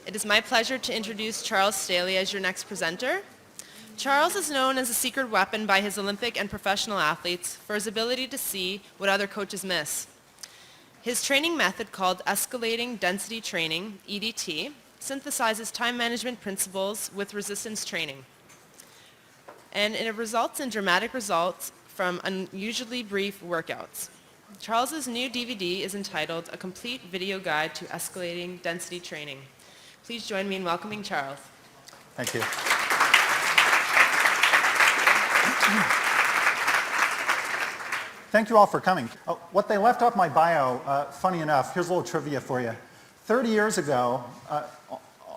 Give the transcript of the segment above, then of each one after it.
It is my pleasure to introduce Charles Staley as your next presenter. Charles is known as a secret weapon by his Olympic and professional athletes for his ability to see what other coaches miss. His training method, called escalating density training, EDT, synthesizes time management principles with resistance training. And it results in dramatic results from unusually brief workouts. Charles's new DVD is entitled A Complete Video Guide to Escalating Density Training. Please join me in welcoming Charles. Thank you. Thank you all for coming. What they left off my bio, funny enough, here's a little trivia for you. 30 years ago,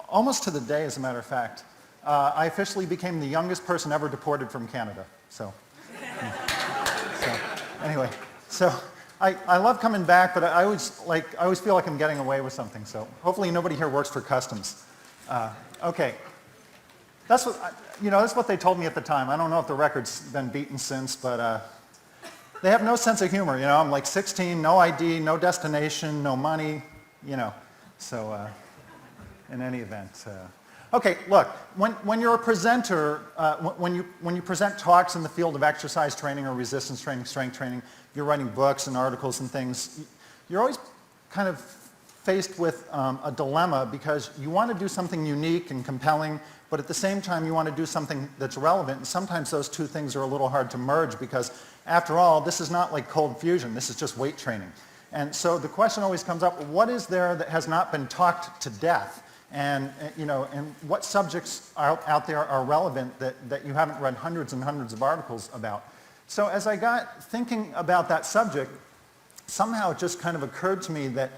almost to the day as a matter of fact, I officially became the youngest person ever deported from Canada. Anyway, I love coming back, but I always feel like I'm getting away with something. So hopefully nobody here works for customs. Okay, that's what they told me at the time. I don't know if the record's been beaten since, but they have no sense of humor. I'm like 16, no ID, no destination, no money. So in any event. Okay, look, when you're a presenter, when you present talks in the field of exercise training or resistance training, strength training, you're writing books and articles and things, you're always kind of faced with a dilemma because you want to do something unique and compelling, but at the same time you want to do something that's relevant, and sometimes those two things are a little hard to merge because, after all, this is not like cold fusion, this is just weight training. And so the question always comes up, what is there that has not been talked to death? And what subjects out there are relevant that you haven't read hundreds and hundreds of articles about? So as I got thinking about that subject, somehow it just kind of occurred to me that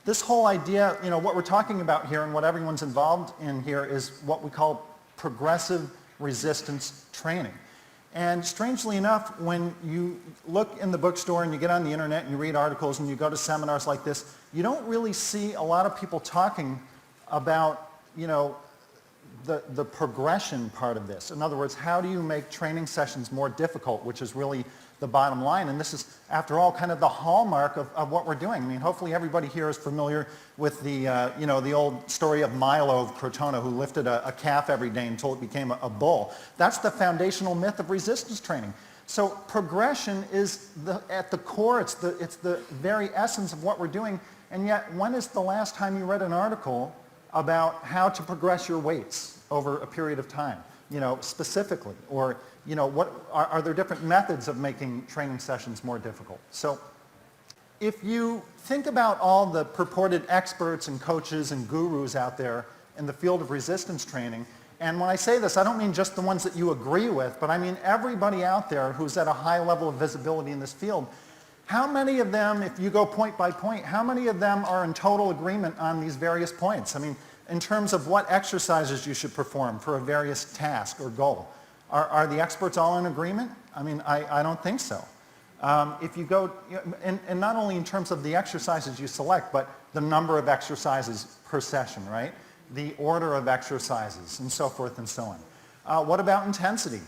this whole idea, what we're talking about here and what everyone's involved in here is what we call progressive resistance training. And strangely enough, when you look in the bookstore and you get on the internet and you read articles and you go to seminars like this, you don't really see a lot of people talking about, the progression part of this. In other words, how do you make training sessions more difficult, which is really the bottom line. And this is, after all, kind of the hallmark of what we're doing. I mean, hopefully everybody here is familiar with the, the old story of Milo of Crotona, who lifted a calf every day until it became a bull. That's the foundational myth of resistance training. So progression is at the core, it's the very essence of what we're doing. And yet, when is the last time you read an article about how to progress your weights over a period of time, specifically? Or, what are there different methods of making training sessions more difficult? So if you think about all the purported experts and coaches and gurus out there in the field of resistance training, and when I say this, I don't mean just the ones that you agree with, but I mean everybody out there who's at a high level of visibility in this field. How many of them, if you go point by point, how many of them are in total agreement on these various points? I mean, in terms of what exercises you should perform for a various task or goal. Are the experts all in agreement? I mean, I don't think so. If you go, and not only in terms of the exercises you select, but the number of exercises per session, right? The order of exercises, and so forth and so on. What about intensity?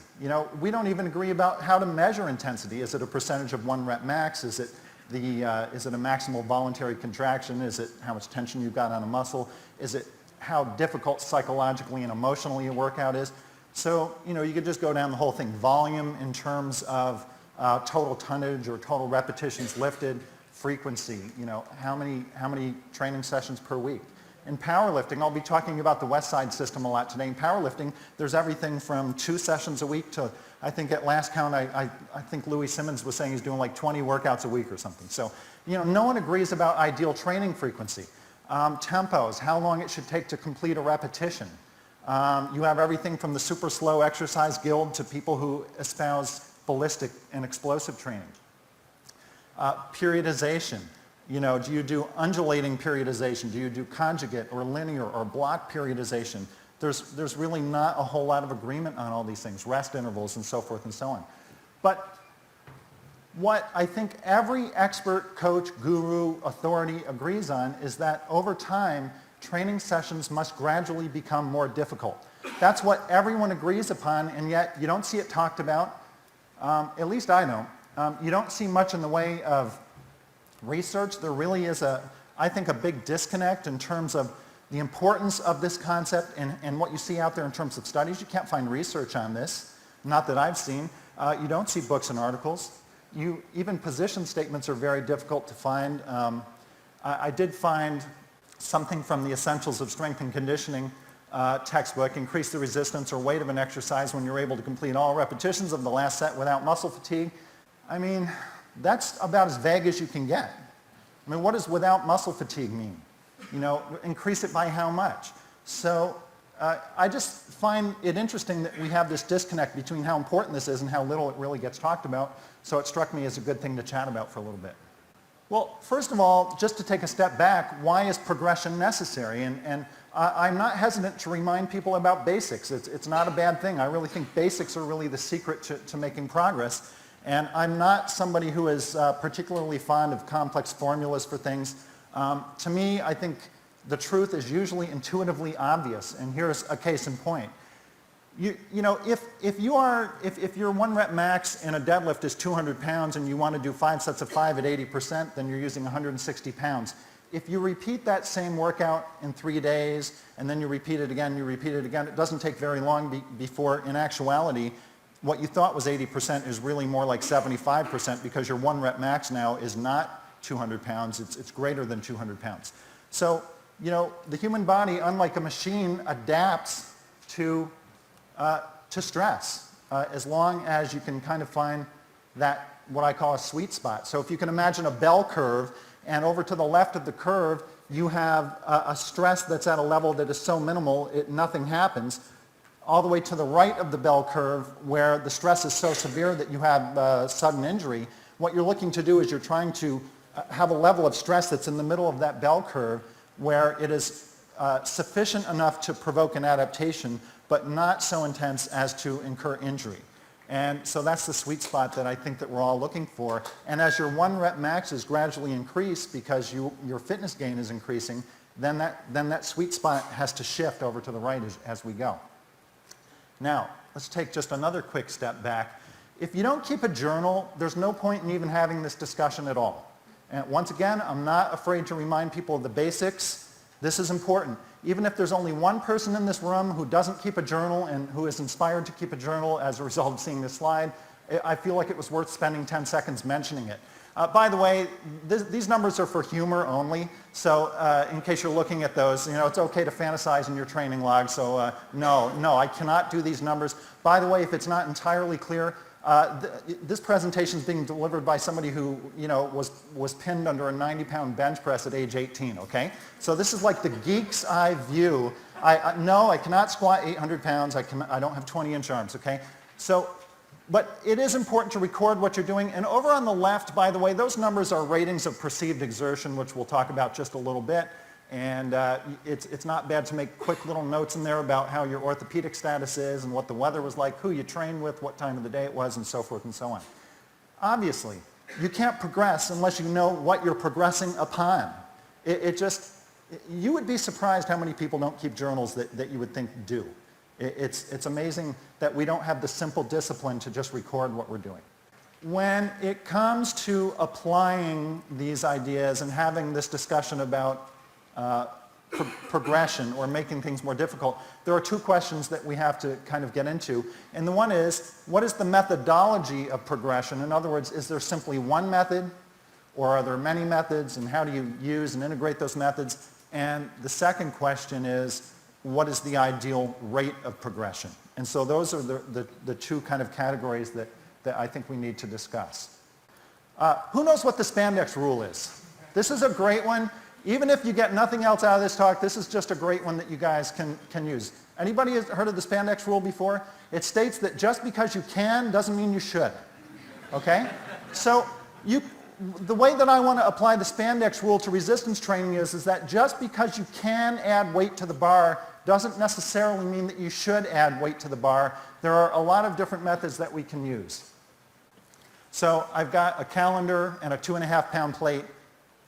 We don't even agree about how to measure intensity. Is it a percentage of 1 rep max? Is it a maximal voluntary contraction? Is it how much tension you've got on a muscle? Is it how difficult psychologically and emotionally a workout is? So, you could just go down the whole thing. Volume in terms of total tonnage or total repetitions lifted, frequency, how many training sessions per week. In powerlifting, I'll be talking about the West Side system a lot today. In powerlifting, there's everything from 2 sessions a week to, I think at last count, I think Louis Simmons was saying he's doing like 20 workouts a week or something. So, no one agrees about ideal training frequency. Tempos, how long it should take to complete a repetition. You have everything from the super slow exercise guild to people who espouse ballistic and explosive training. Periodization. Do you do undulating periodization? Do you do conjugate or linear or block periodization? There's really not a whole lot of agreement on all these things, rest intervals and so forth and so on. But what I think every expert, coach, guru, authority agrees on is that over time, training sessions must gradually become more difficult. That's what everyone agrees upon, and yet you don't see it talked about. At least I don't. You don't see much in the way of research. There really is I think a big disconnect in terms of the importance of this concept and what you see out there in terms of studies. You can't find research on this, not that I've seen. You don't see books and articles. Even position statements are very difficult to find. I did find something from the Essentials of Strength and Conditioning textbook, increase the resistance or weight of an exercise when you're able to complete all repetitions of the last set without muscle fatigue. I mean, that's about as vague as you can get. I mean, what does without muscle fatigue mean? You know, increase it by how much? So I just find it interesting that we have this disconnect between how important this is and how little it really gets talked about. So it struck me as a good thing to chat about for a little bit. Well, first of all, just to take a step back, why is progression necessary? And I'm not hesitant to remind people about basics. It's not a bad thing. I really think basics are really the secret to making progress. And I'm not somebody who is particularly fond of complex formulas for things. To me, I think the truth is usually intuitively obvious. And here's a case in point. You know, if your 1 rep max in a deadlift is 200 pounds and you want to do 5 sets of 5 at 80%, then you're using 160 pounds. If you repeat that same workout in 3 days and then you repeat it again, it doesn't take very long before, in actuality, what you thought was 80% is really more like 75% because your 1 rep max now is not 200 pounds, it's greater than 200 pounds. So, you know, the human body, unlike a machine, adapts to stress, as long as you can kind of find that, what I call a sweet spot. So if you can imagine a bell curve, and over to the left of the curve, you have a stress that's at a level that is so minimal, nothing happens, all the way to the right of the bell curve, where the stress is so severe that you have sudden injury. What you're looking to do is you're trying to have a level of stress that's in the middle of that bell curve, where it is sufficient enough to provoke an adaptation, but not so intense as to incur injury. And so that's the sweet spot that I think that we're all looking for. And as your 1 rep max is gradually increased because your fitness gain is increasing, then that sweet spot has to shift over to the right as we go. Now, let's take just another quick step back. If you don't keep a journal, there's no point in even having this discussion at all. And once again, I'm not afraid to remind people of the basics. This is important. Even if there's only one person in this room who doesn't keep a journal and who is inspired to keep a journal as a result of seeing this slide, I feel like it was worth spending 10 seconds mentioning it. By the way, these numbers are for humor only, so in case you're looking at those, you know, it's okay to fantasize in your training log, so no, I cannot do these numbers. By the way, if it's not entirely clear, this presentation is being delivered by somebody who, you know, was pinned under a 90-pound bench press at age 18, okay? So this is like the geek's eye view. No, I cannot squat 800 pounds. I don't have 20-inch arms, okay? So, but it is important to record what you're doing. And over on the left, by the way, those numbers are ratings of perceived exertion, which we'll talk about just a little bit. And it's not bad to make quick little notes in there about how your orthopedic status is and what the weather was like, who you trained with, what time of the day it was, and so forth and so on. Obviously, you can't progress unless you know what you're progressing upon. You would be surprised how many people don't keep journals that you would think do. It's amazing that we don't have the simple discipline to just record what we're doing. When it comes to applying these ideas and having this discussion about progression or making things more difficult, there are two questions that we have to kind of get into. And the one is, what is the methodology of progression? In other words, is there simply one method, or are there many methods, and how do you use and integrate those methods? And the second question is, what is the ideal rate of progression? And so those are the two kind of categories that I think we need to discuss. Who knows what the spandex rule is? This is a great one. Even if you get nothing else out of this talk, this is just a great one that you guys can use. Anybody has heard of the spandex rule before? It states that just because you can doesn't mean you should. Okay? So the way that I want to apply the spandex rule to resistance training is that just because you can add weight to the bar doesn't necessarily mean that you should add weight to the bar. There are a lot of different methods that we can use. So I've got a calendar and a 2.5-pound plate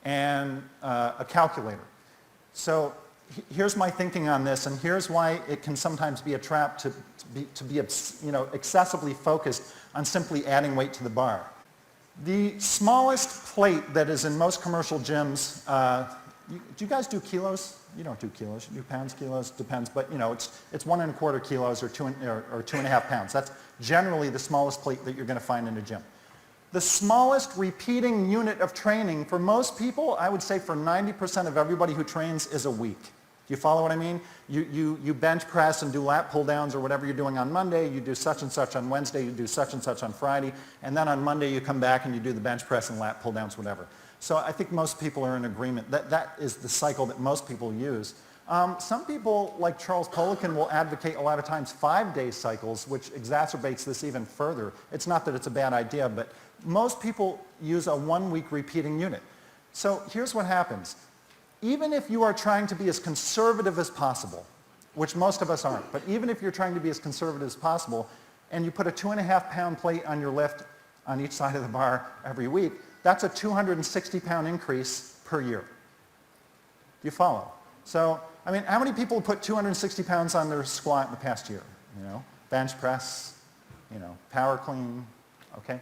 and a calculator. So here's my thinking on this, and here's why it can sometimes be a trap to be excessively focused on simply adding weight to the bar. The smallest plate that is in most commercial gyms, do you guys do kilos You don't do kilos, you do pounds, kilos, depends, but you know, it's 1¼ kilos or 2.5 pounds. That's generally the smallest plate that you're going to find in a gym. The smallest repeating unit of training for most people, I would say for 90% of everybody who trains, is a week. Do you follow what I mean? You bench press and do lat pull downs or whatever you're doing on Monday, you do such and such on Wednesday, you do such and such on Friday, and then on Monday you come back and you do the bench press and lat pull downs, whatever. So I think most people are in agreement that that is the cycle that most people use. Some people, like Charles Poliquin, will advocate a lot of times 5-day cycles, which exacerbates this even further. It's not that it's a bad idea, but most people use a 1-week repeating unit. So here's what happens. Even if you are trying to be as conservative as possible, which most of us aren't, but even if you're trying to be as conservative as possible, and you put a 2.5-pound plate on your lift on each side of the bar every week, that's a 260-pound increase per year. Do you follow? So, I mean, how many people put 260 pounds on their squat in the past year? You know, bench press, you know, power clean, okay?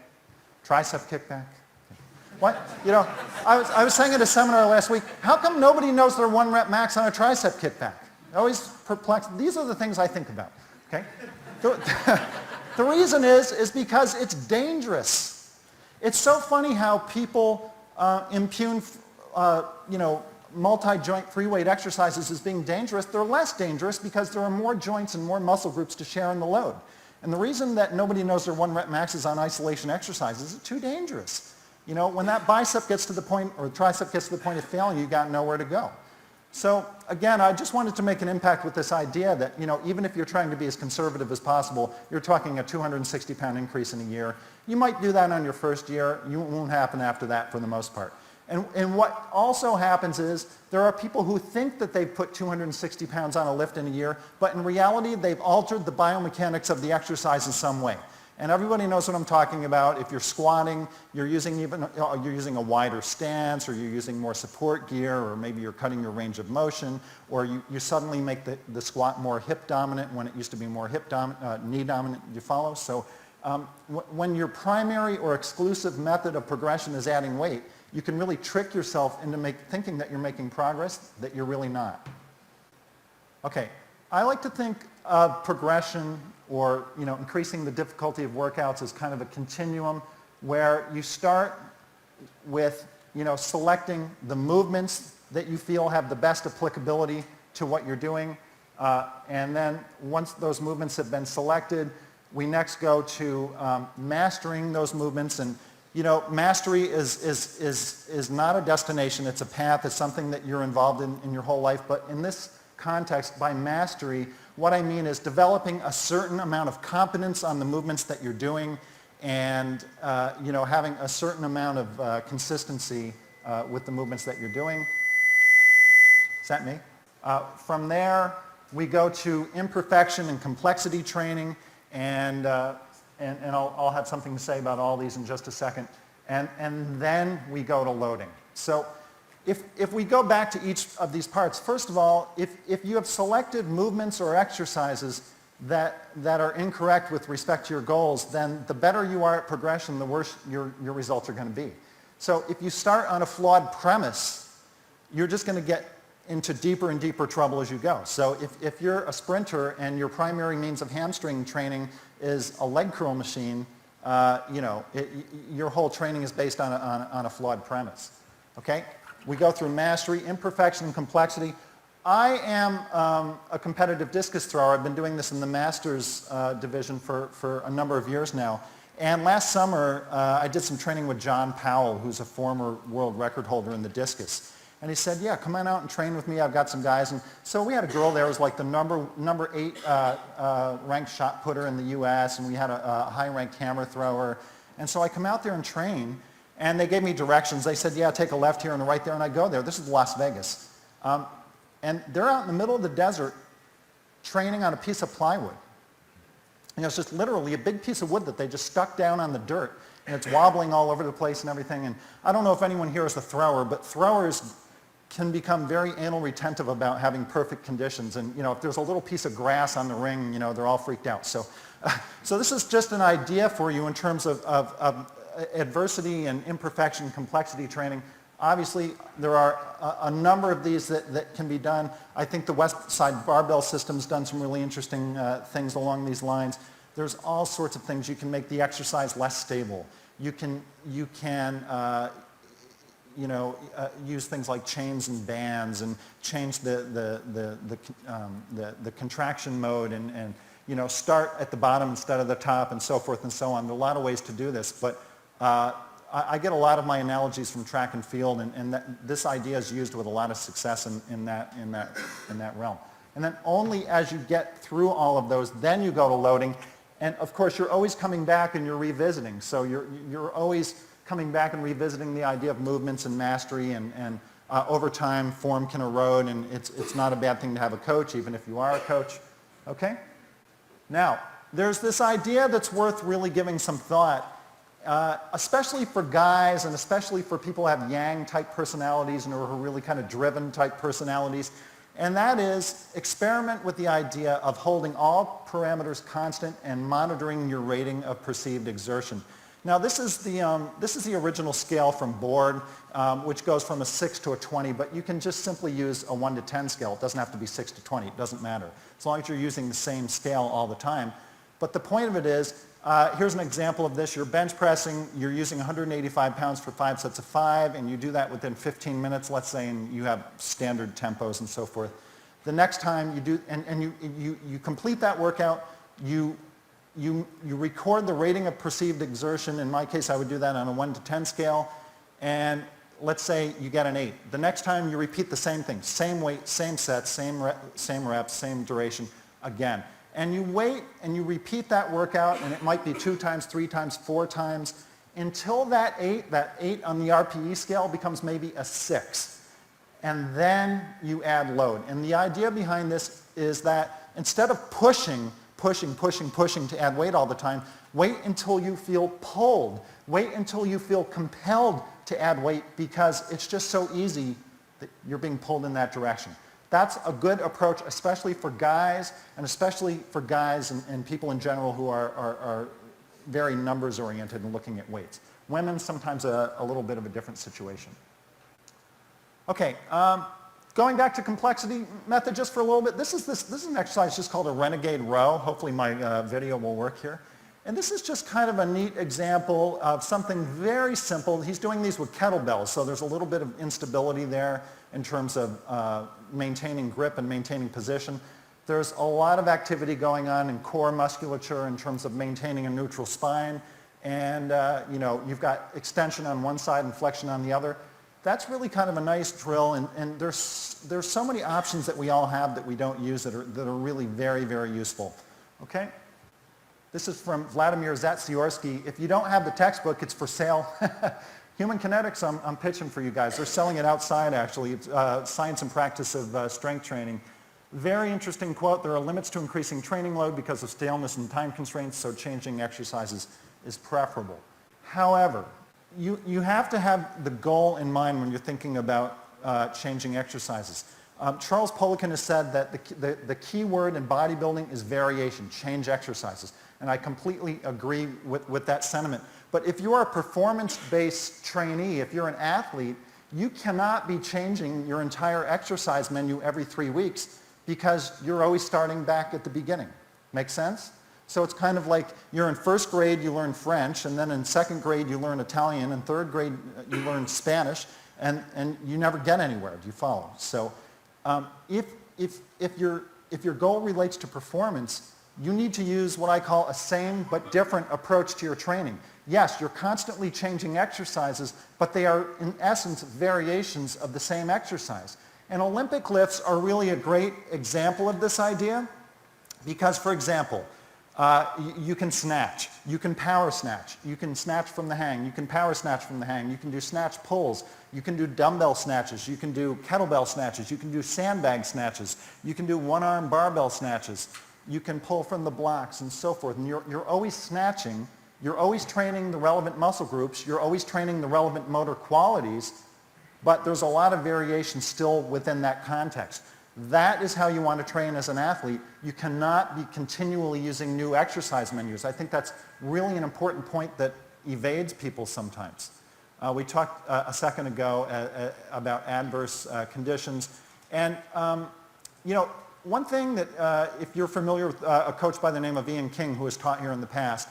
Tricep kickback. What? You know, I was saying at a seminar last week, how come nobody knows their 1 rep max on a tricep kickback? Always perplexed. These are the things I think about, okay? The reason is because it's dangerous. It's so funny how people impugn, you know, multi-joint free weight exercises as being dangerous. They're less dangerous because there are more joints and more muscle groups to share in the load. And the reason that nobody knows their 1 rep maxes on isolation exercises is it's too dangerous. You know, when that bicep gets to the point, or the tricep gets to the point of failing, you got nowhere to go. So again, I just wanted to make an impact with this idea that, you know, even if you're trying to be as conservative as possible, you're talking a 260-pound increase in a year. You might do that on your first year. It won't happen after that for the most part. And what also happens is there are people who think that they've put 260 pounds on a lift in a year, but in reality, they've altered the biomechanics of the exercise in some way. And everybody knows what I'm talking about. If you're squatting, you're using a wider stance, or you're using more support gear, or maybe you're cutting your range of motion, or you suddenly make the squat more hip dominant when it used to be more knee dominant. Do you follow? So when your primary or exclusive method of progression is adding weight, you can really trick yourself into thinking that you're making progress that you're really not. Okay, I like to think of progression, or you know, increasing the difficulty of workouts, as kind of a continuum where you start with, you know, selecting the movements that you feel have the best applicability to what you're doing, and then once those movements have been selected, we next go to mastering those movements. And you know, mastery is not a destination, it's a path, it's something that you're involved in your whole life. But in this context, by mastery, what I mean is developing a certain amount of competence on the movements that you're doing, and you know, having a certain amount of consistency with the movements that you're doing. Is that me? From there, we go to imperfection and complexity training, and I'll have something to say about all these in just a second. And then we go to loading. So if we go back to each of these parts, first of all, if you have selected movements or exercises that are incorrect with respect to your goals, then the better you are at progression, the worse your results are going to be. So if you start on a flawed premise, you're just going to get into deeper and deeper trouble as you go. So if you're a sprinter and your primary means of hamstring training is a leg curl machine, you know, your whole training is based on a flawed premise. Okay? We go through mastery, imperfection, and complexity. I am a competitive discus thrower. I've been doing this in the Masters division for a number of years now. And last summer, I did some training with John Powell, who's a former world record holder in the discus. And he said, yeah, come on out and train with me. I've got some guys. And so we had a girl there who was like the number 8 ranked shot putter in the U.S., and we had a high-ranked hammer thrower. And so I come out there and train, and they gave me directions. They said, yeah, take a left here and a right there, and I go there. This is Las Vegas. And they're out in the middle of the desert training on a piece of plywood. You know, it's just literally a big piece of wood that they just stuck down on the dirt, and it's wobbling all over the place and everything. And I don't know if anyone here is a thrower, but throwers can become very anal retentive about having perfect conditions. And you know, if there's a little piece of grass on the ring, you know, they're all freaked out. So this is just an idea for you in terms of adversity and imperfection, complexity training. Obviously, there are a number of these that can be done. I think the West Side Barbell System's done some really interesting things along these lines. There's all sorts of things. You can make the exercise less stable. You can use things like chains and bands and change the contraction mode and start at the bottom instead of the top and so forth and so on. There are a lot of ways to do this, but I get a lot of my analogies from track and field, and this idea is used with a lot of success in that realm. And then only as you get through all of those, then you go to loading. And of course, you're always coming back and you're revisiting. So you're always coming back and revisiting the idea of movements and mastery, and over time, form can erode, and it's not a bad thing to have a coach, even if you are a coach. Okay? Now, there's this idea that's worth really giving some thought, especially for guys and especially for people who have yang-type personalities and who are really kind of driven-type personalities. And that is, experiment with the idea of holding all parameters constant and monitoring your rating of perceived exertion. Now, this is the original scale from Board, which goes from a 6 to a 20, but you can just simply use a 1 to 10 scale. It doesn't have to be 6 to 20. It doesn't matter, as long as you're using the same scale all the time. But the point of it is, here's an example of this. You're bench pressing. You're using 185 pounds for 5 sets of 5, and you do that within 15 minutes, let's say, and you have standard tempos and so forth. The next time you do, and you complete that workout, you record the rating of perceived exertion. In my case, I would do that on a 1 to 10 scale, and let's say you get an 8. The next time you repeat the same thing, same weight, same sets, same reps, same duration again. And you wait and you repeat that workout, and it might be 2 times, 3 times, 4 times, until that 8 on the RPE scale becomes maybe a 6. And then you add load. And the idea behind this is that instead of pushing to add weight all the time, wait until you feel pulled. Wait until you feel compelled to add weight, because it's just so easy that you're being pulled in that direction. That's a good approach, especially for guys, and especially for guys and people in general who are very numbers oriented and looking at weights. Women, sometimes a little bit of a different situation. Okay, going back to complexity method just for a little bit, this is an exercise just called a renegade row. Hopefully my video will work here. And this is just kind of a neat example of something very simple. He's doing these with kettlebells, so there's a little bit of instability there in terms of maintaining grip and maintaining position. There's a lot of activity going on in core musculature in terms of maintaining a neutral spine. And you've got extension on one side and flexion on the other. That's really kind of a nice drill, and there's so many options that we all have that we don't use that are really very, very useful. Okay? This is from Vladimir Zatsiorsky. If you don't have the textbook, it's for sale. Human Kinetics, I'm pitching for you guys. They're selling it outside, actually. It's Science and Practice of Strength Training. Very interesting quote. There are limits to increasing training load because of staleness and time constraints, so changing exercises is preferable. However, you have to have the goal in mind when you're thinking about changing exercises. Charles Poliquin has said that the key word in bodybuilding is variation, change exercises. And I completely agree with that sentiment. But if you are a performance-based trainee, if you're an athlete, you cannot be changing your entire exercise menu every 3 weeks, because you're always starting back at the beginning. Make sense? So it's kind of like you're in first grade, you learn French, and then in second grade you learn Italian, and third grade you learn Spanish, and you never get anywhere. Do you follow? So if your goal relates to performance, you need to use what I call a same but different approach to your training. Yes, you're constantly changing exercises, but they are in essence variations of the same exercise. And Olympic lifts are really a great example of this idea, because, for example, you can snatch, you can power snatch, you can snatch from the hang, you can power snatch from the hang, you can do snatch pulls, you can do dumbbell snatches, you can do kettlebell snatches, you can do sandbag snatches, you can do one-arm barbell snatches, you can pull from the blocks and so forth. And you're always snatching, you're always training the relevant muscle groups, you're always training the relevant motor qualities, but there's a lot of variation still within that context. That is how you want to train as an athlete. You cannot be continually using new exercise menus. I think that's really an important point that evades people sometimes. We talked a second ago about adverse conditions. And, one thing that, if you're familiar with a coach by the name of Ian King, who has taught here in the past,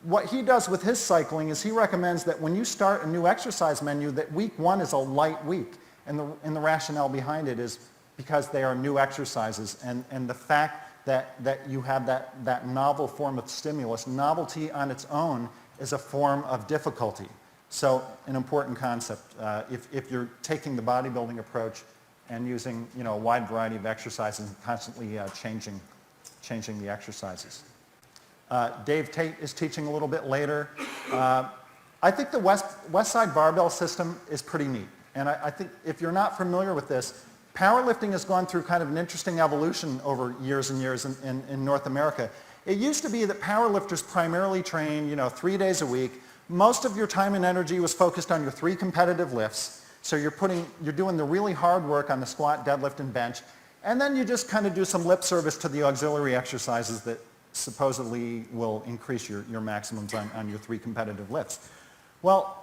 what he does with his cycling is he recommends that when you start a new exercise menu, that week 1 is a light week. And the rationale behind it is because they are new exercises. And the fact that you have that novel form of stimulus, novelty on its own is a form of difficulty. So an important concept if you're taking the bodybuilding approach and using a wide variety of exercises and constantly changing the exercises. Dave Tate is teaching a little bit later. I think the West Side barbell system is pretty neat. And I think if you're not familiar with this, powerlifting has gone through kind of an interesting evolution over years and years in North America. It used to be that powerlifters primarily trained 3 days a week. Most of your time and energy was focused on your 3 competitive lifts. So you're doing the really hard work on the squat, deadlift, and bench. And then you just kind of do some lip service to the auxiliary exercises that supposedly will increase your maximums on your 3 competitive lifts. Well,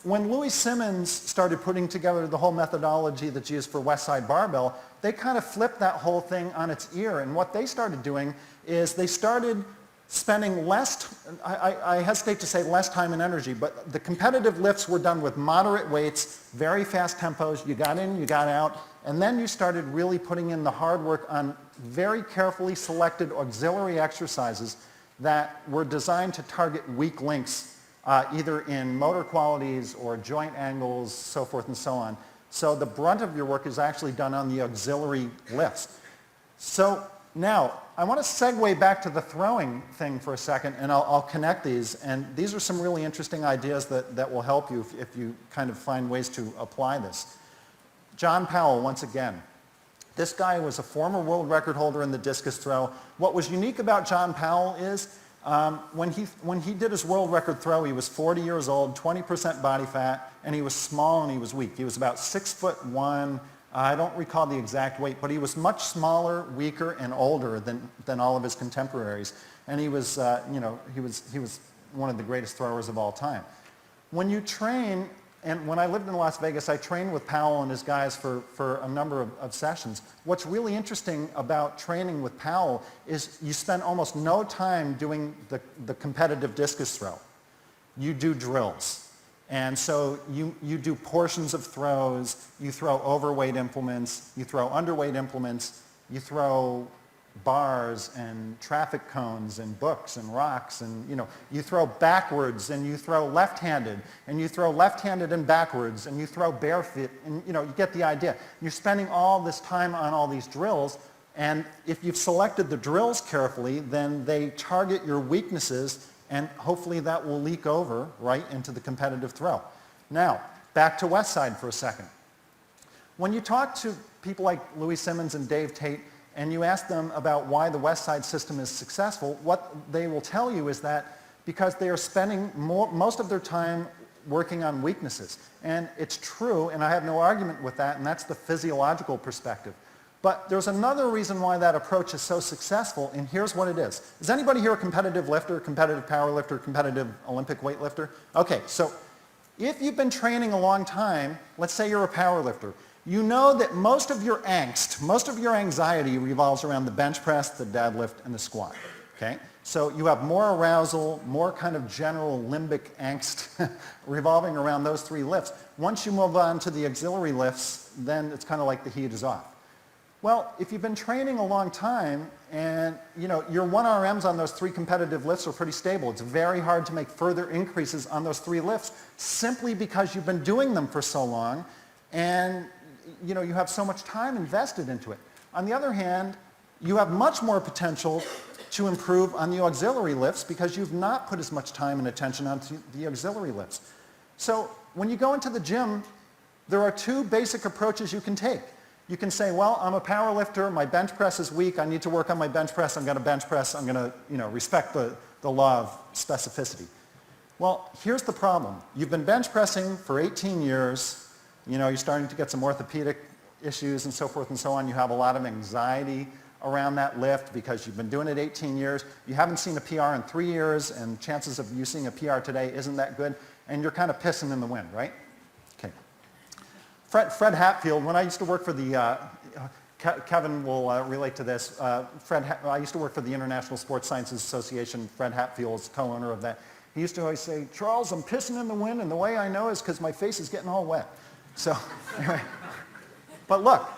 when Louis Simmons started putting together the whole methodology that's used for West Side Barbell, they kind of flipped that whole thing on its ear. And what they started doing is they started spending less, I hesitate to say less time and energy, but the competitive lifts were done with moderate weights, very fast tempos. You got in, you got out, and then you started really putting in the hard work on very carefully selected auxiliary exercises that were designed to target weak links, either in motor qualities or joint angles, so forth and so on. So the brunt of your work is actually done on the auxiliary lifts. So now, I want to segue back to the throwing thing for a second, and I'll connect these. And these are some really interesting ideas that will help you if you kind of find ways to apply this. John Powell, once again. This guy was a former world record holder in the discus throw. What was unique about John Powell is when he did his world record throw, he was 40 years old, 20% body fat, and he was small and he was weak. He was about 6'1". I don't recall the exact weight, but he was much smaller, weaker, and older than all of his contemporaries. And he was, he was one of the greatest throwers of all time. When you train, and when I lived in Las Vegas, I trained with Powell and his guys for a number of sessions. What's really interesting about training with Powell is you spend almost no time doing the competitive discus throw. You do drills. And so you do portions of throws, you throw overweight implements, you throw underweight implements, you throw bars and traffic cones and books and rocks, and you throw backwards and you throw left-handed and you throw left-handed and backwards and you throw barefoot, and you get the idea. You're spending all this time on all these drills, and if you've selected the drills carefully, then they target your weaknesses, and hopefully that will leak over right into the competitive throw. Now, back to West Side for a second. When you talk to people like Louis Simmons and Dave Tate, and you ask them about why the West Side system is successful, what they will tell you is that because they are spending most of their time working on weaknesses. And it's true, and I have no argument with that, and that's the physiological perspective. But there's another reason why that approach is so successful, and here's what it is. Is anybody here a competitive lifter, competitive power lifter, competitive Olympic weightlifter? Okay, so if you've been training a long time, let's say you're a power lifter, you know that most of your angst, most of your anxiety revolves around the bench press, the deadlift, and the squat. Okay? So you have more arousal, more kind of general limbic angst revolving around those 3 lifts. Once you move on to the auxiliary lifts, then it's kind of like the heat is off. Well, if you've been training a long time and your 1RMs on those 3 competitive lifts are pretty stable, it's very hard to make further increases on those 3 lifts simply because you've been doing them for so long and you have so much time invested into it. On the other hand, you have much more potential to improve on the auxiliary lifts because you've not put as much time and attention onto the auxiliary lifts. So when you go into the gym, there are 2 basic approaches you can take. You can say, well, I'm a power lifter, my bench press is weak, I need to work on my bench press, I'm going to bench press, I'm going to respect the law of specificity. Well, here's the problem. You've been bench pressing for 18 years, you're starting to get some orthopedic issues and so forth and so on. You have a lot of anxiety around that lift because you've been doing it 18 years. You haven't seen a PR in 3 years, and chances of you seeing a PR today isn't that good. and you're kind of pissing in the wind, right? Okay. Fred Hatfield, when I used to work for the, Kevin will relate to this, I used to work for the International Sports Sciences Association. Fred Hatfield is co-owner of that. He used to always say, Charles, I'm pissing in the wind, and the way I know is because my face is getting all wet. So, anyway. But look,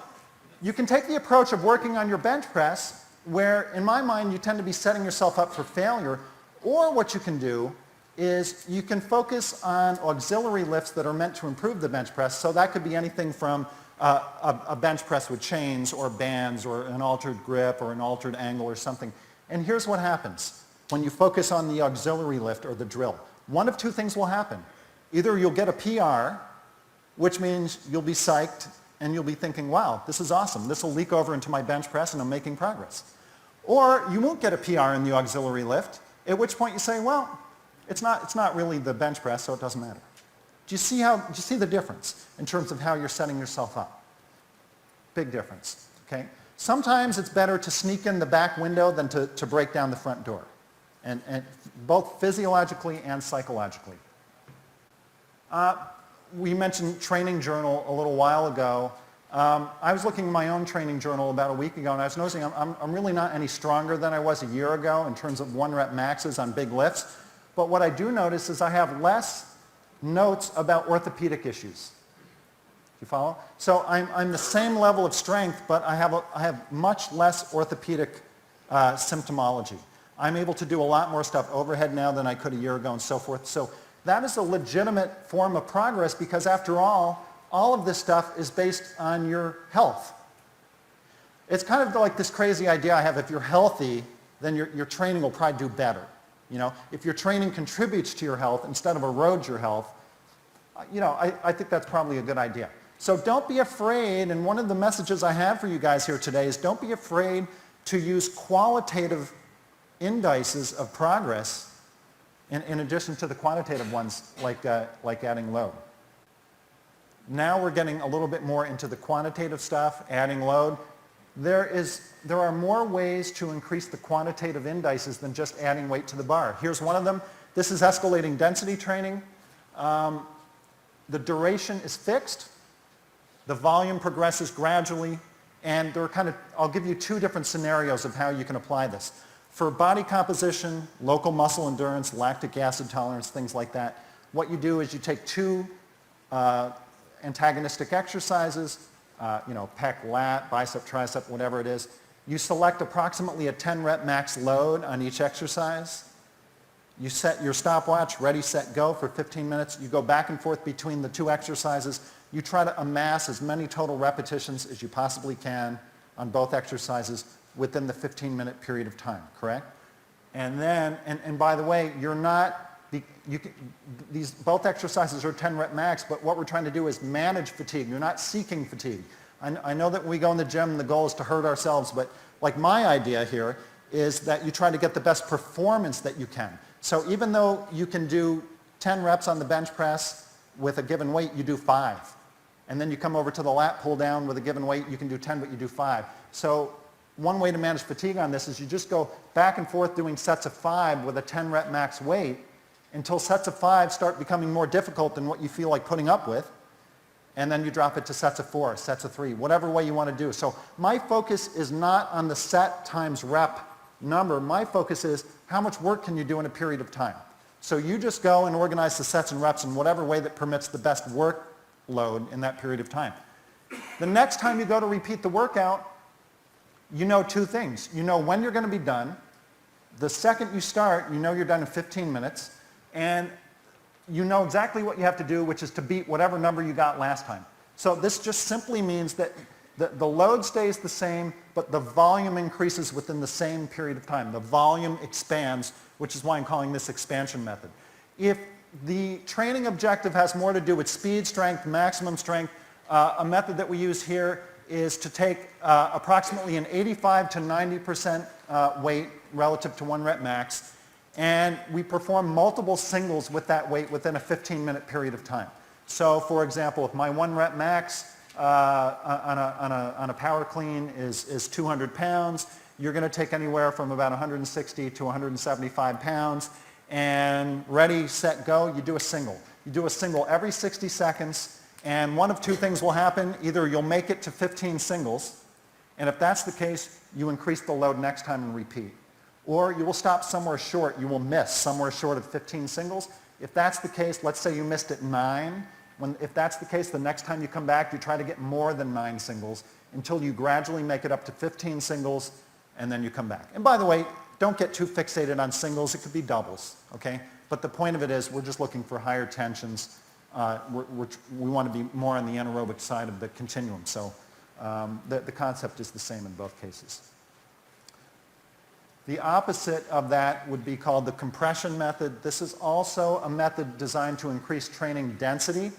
you can take the approach of working on your bench press, where in my mind you tend to be setting yourself up for failure, or what you can do is you can focus on auxiliary lifts that are meant to improve the bench press. So that could be anything from a bench press with chains or bands or an altered grip or an altered angle or something. And here's what happens when you focus on the auxiliary lift or the drill. One of two things will happen. Either you'll get a PR, which means you'll be psyched and you'll be thinking, wow, this is awesome. This will leak over into my bench press and I'm making progress. Or you won't get a PR in the auxiliary lift, at which point you say, well, it's not really the bench press, so it doesn't matter. Do you see the difference in terms of how you're setting yourself up? Big difference, okay? Sometimes it's better to sneak in the back window than to break down the front door, and both physiologically and psychologically. We mentioned training journal a little while ago. I was looking at my own training journal about a week ago, and I was noticing I'm really not any stronger than I was a year ago in terms of 1 rep maxes on big lifts. But what I do notice is I have less notes about orthopedic issues. You follow? So I'm the same level of strength, but I have much less orthopedic symptomology. I'm able to do a lot more stuff overhead now than I could a year ago and so forth. So that is a legitimate form of progress because after all of this stuff is based on your health. It's kind of like this crazy idea I have, if you're healthy, then your training will probably do better. You know, if your training contributes to your health instead of erodes your health, you know, I think that's probably a good idea. So don't be afraid, and one of the messages I have for you guys here today is don't be afraid to use qualitative indices of progress in addition to the quantitative ones like adding load. Now we're getting a little bit more into the quantitative stuff, adding load. There are more ways to increase the quantitative indices than just adding weight to the bar. Here's one of them. This is escalating density training. The duration is fixed. The volume progresses gradually. And I'll give you 2 different scenarios of how you can apply this. For body composition, local muscle endurance, lactic acid tolerance, things like that, what you do is you take 2 antagonistic exercises, pec, lat, bicep, tricep, whatever it is. You select approximately a 10 rep max load on each exercise. You set your stopwatch, ready, set, go for 15 minutes. You go back and forth between the 2 exercises. You try to amass as many total repetitions as you possibly can on both exercises within the 15-minute period of time, correct? And then, and by the way, both exercises are 10 rep max, but what we're trying to do is manage fatigue. You're not seeking fatigue. I know that when we go in the gym, the goal is to hurt ourselves, but like my idea here is that you try to get the best performance that you can. So even though you can do 10 reps on the bench press with a given weight, you do 5. And then you come over to the lat pull down with a given weight, you can do 10, but you do 5. So one way to manage fatigue on this is you just go back and forth doing sets of 5 with a 10 rep max weight until sets of 5 start becoming more difficult than what you feel like putting up with. And then you drop it to sets of 4, sets of 3, whatever way you want to do. So my focus is not on the set times rep number. My focus is how much work can you do in a period of time. So you just go and organize the sets and reps in whatever way that permits the best workload in that period of time. The next time you go to repeat the workout, you know 2 things. You know when you're going to be done. The second you start, you know you're done in 15 minutes. And you know exactly what you have to do, which is to beat whatever number you got last time. So this just simply means that the load stays the same, but the volume increases within the same period of time. The volume expands, which is why I'm calling this expansion method. If the training objective has more to do with speed, strength, maximum strength, a method that we use here is to take approximately an 85 to 90% weight relative to 1 rep max, and we perform multiple singles with that weight within a 15-minute period of time. So for example, if my 1 rep max on a power clean is 200 pounds, you're going to take anywhere from about 160 to 175 pounds, and ready, set, go, you do a single. You do a single every 60 seconds, and one of two things will happen. Either you'll make it to 15 singles, and if that's the case, you increase the load next time and repeat. Or you will stop somewhere short. You will miss somewhere short of 15 singles. If that's the case, let's say you missed at 9. If that's the case, the next time you come back, you try to get more than 9 singles until you gradually make it up to 15 singles, and then you come back. And by the way, don't get too fixated on singles. It could be doubles, okay? But the point of it is we're just looking for higher tensions. We want to be more on the anaerobic side of the continuum. So the concept is the same in both cases. The opposite of that would be called the compression method. This is also a method designed to increase training density.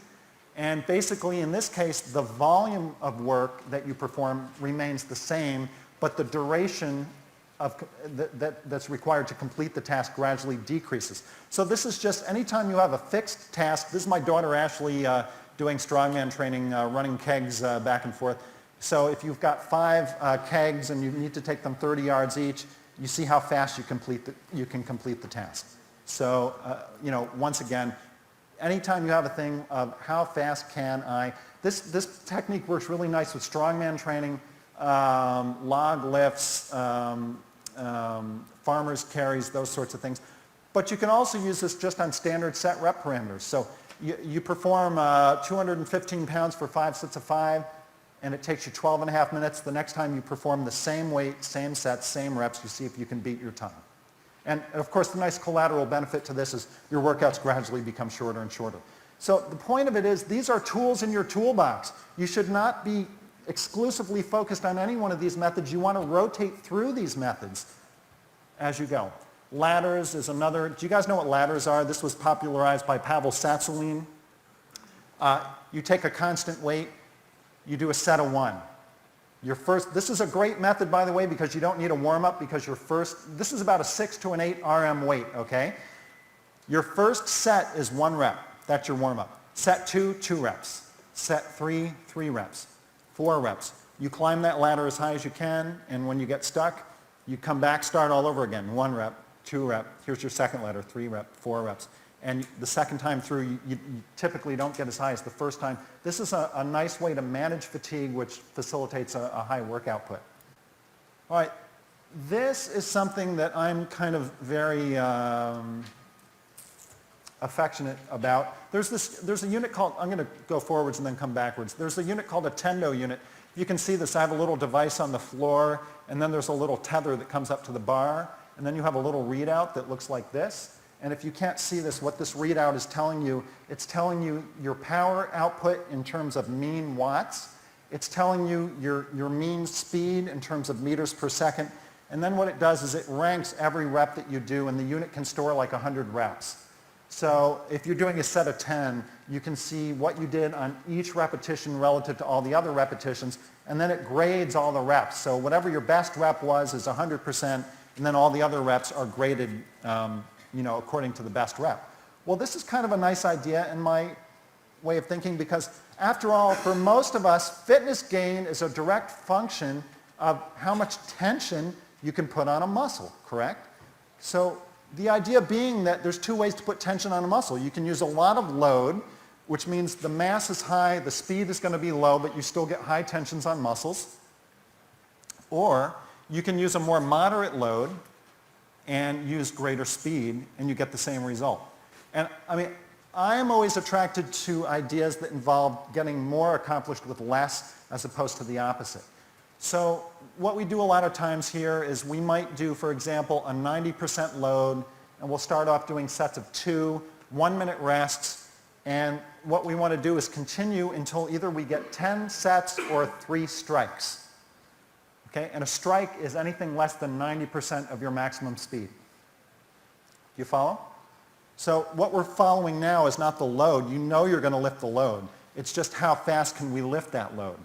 And basically, in this case, the volume of work that you perform remains the same, but the duration that's required to complete the task gradually decreases. So this is just anytime you have a fixed task. This is my daughter Ashley doing strongman training, running kegs back and forth. So if you've got 5 kegs and you need to take them 30 yards each, you see how fast you can complete the task. So, once again, anytime you have a thing of how fast can I, this technique works really nice with strongman training, log lifts, farmers carries, those sorts of things. But you can also use this just on standard set rep parameters. So you perform 215 pounds for 5 sets of 5, and it takes you 12 and a half minutes. The next time you perform the same weight, same sets, same reps, you see if you can beat your time. And of course, the nice collateral benefit to this is your workouts gradually become shorter and shorter. So the point of it is these are tools in your toolbox. You should not be exclusively focused on any one of these methods. You want to rotate through these methods as you go. Ladders is another. Do you guys know what ladders are? This was popularized by Pavel Tsatsouline. You take a constant weight. You do a set of 1. This is a great method, by the way, because you don't need a warm-up because this is about a 6 to an 8 RM weight, okay? Your first set is 1 rep. That's your warm-up. Set 2, 2 reps. Set 3, 3 reps. 4 reps. You climb that ladder as high as you can, and when you get stuck, you come back, start all over again. 1 rep, 2 rep. Here's your second ladder, 3 rep, 4 reps. And the second time through, you typically don't get as high as the first time. This is a nice way to manage fatigue, which facilitates a high work output. All right, this is something that I'm kind of very affectionate about. There's a unit called, I'm going to go forwards and then come backwards. There's a unit called a Tendo unit. You can see this. I have a little device on the floor, and then there's a little tether that comes up to the bar, and then you have a little readout that looks like this. And if you can't see this, what this readout is telling you, it's telling you your power output in terms of mean watts. It's telling you your mean speed in terms of meters per second. And then what it does is it ranks every rep that you do, and the unit can store like 100 reps. So if you're doing a set of 10, you can see what you did on each repetition relative to all the other repetitions, and then it grades all the reps. So whatever your best rep was is 100%, and then all the other reps are graded according to the best rep. Well, this is kind of a nice idea in my way of thinking because, after all, for most of us, fitness gain is a direct function of how much tension you can put on a muscle, correct? So the idea being that there's 2 ways to put tension on a muscle. You can use a lot of load, which means the mass is high, the speed is going to be low, but you still get high tensions on muscles. Or you can use a more moderate load and use greater speed, and you get the same result. And I mean, I am always attracted to ideas that involve getting more accomplished with less as opposed to the opposite. So what we do a lot of times here is we might do, for example, a 90% load, and we'll start off doing sets of 2, 1-minute rests, and what we want to do is continue until either we get 10 sets or 3 strikes. Okay? And a strike is anything less than 90% of your maximum speed. Do you follow? So what we're following now is not the load. You know you're going to lift the load. It's just how fast can we lift that load.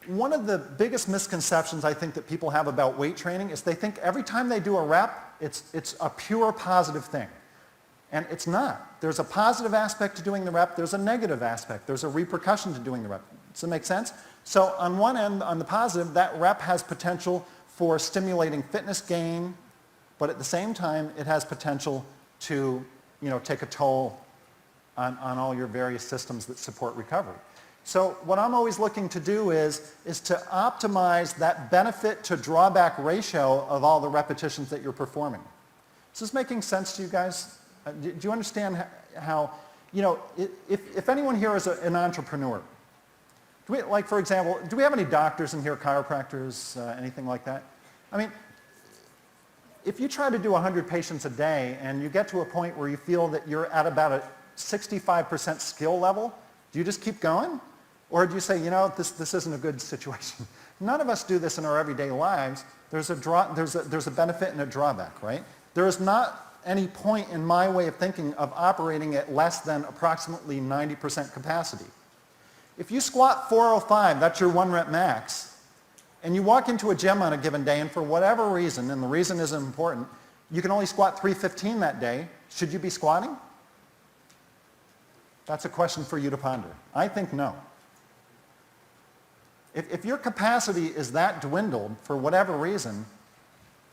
One of the biggest misconceptions I think that people have about weight training is they think every time they do a rep, it's a pure positive thing. And it's not. There's a positive aspect to doing the rep. There's a negative aspect. There's a repercussion to doing the rep. Does that make sense? So on one end, on the positive, that rep has potential for stimulating fitness gain, but at the same time, it has potential to take a toll on all your various systems that support recovery. So what I'm always looking to do is to optimize that benefit to drawback ratio of all the repetitions that you're performing. Is this making sense to you guys? Do you understand how, if anyone here is an entrepreneur, like for example, do we have any doctors in here, chiropractors, anything like that? I mean, if you try to do 100 patients a day and you get to a point where you feel that you're at about a 65% skill level, do you just keep going? Or do you say, this isn't a good situation? None of us do this in our everyday lives. There's a benefit and a drawback, right? There is not any point in my way of thinking of operating at less than approximately 90% capacity. If you squat 405, that's your 1 rep max, and you walk into a gym on a given day and for whatever reason, and the reason isn't important, you can only squat 315 that day, should you be squatting? That's a question for you to ponder. I think no. If your capacity is that dwindled for whatever reason,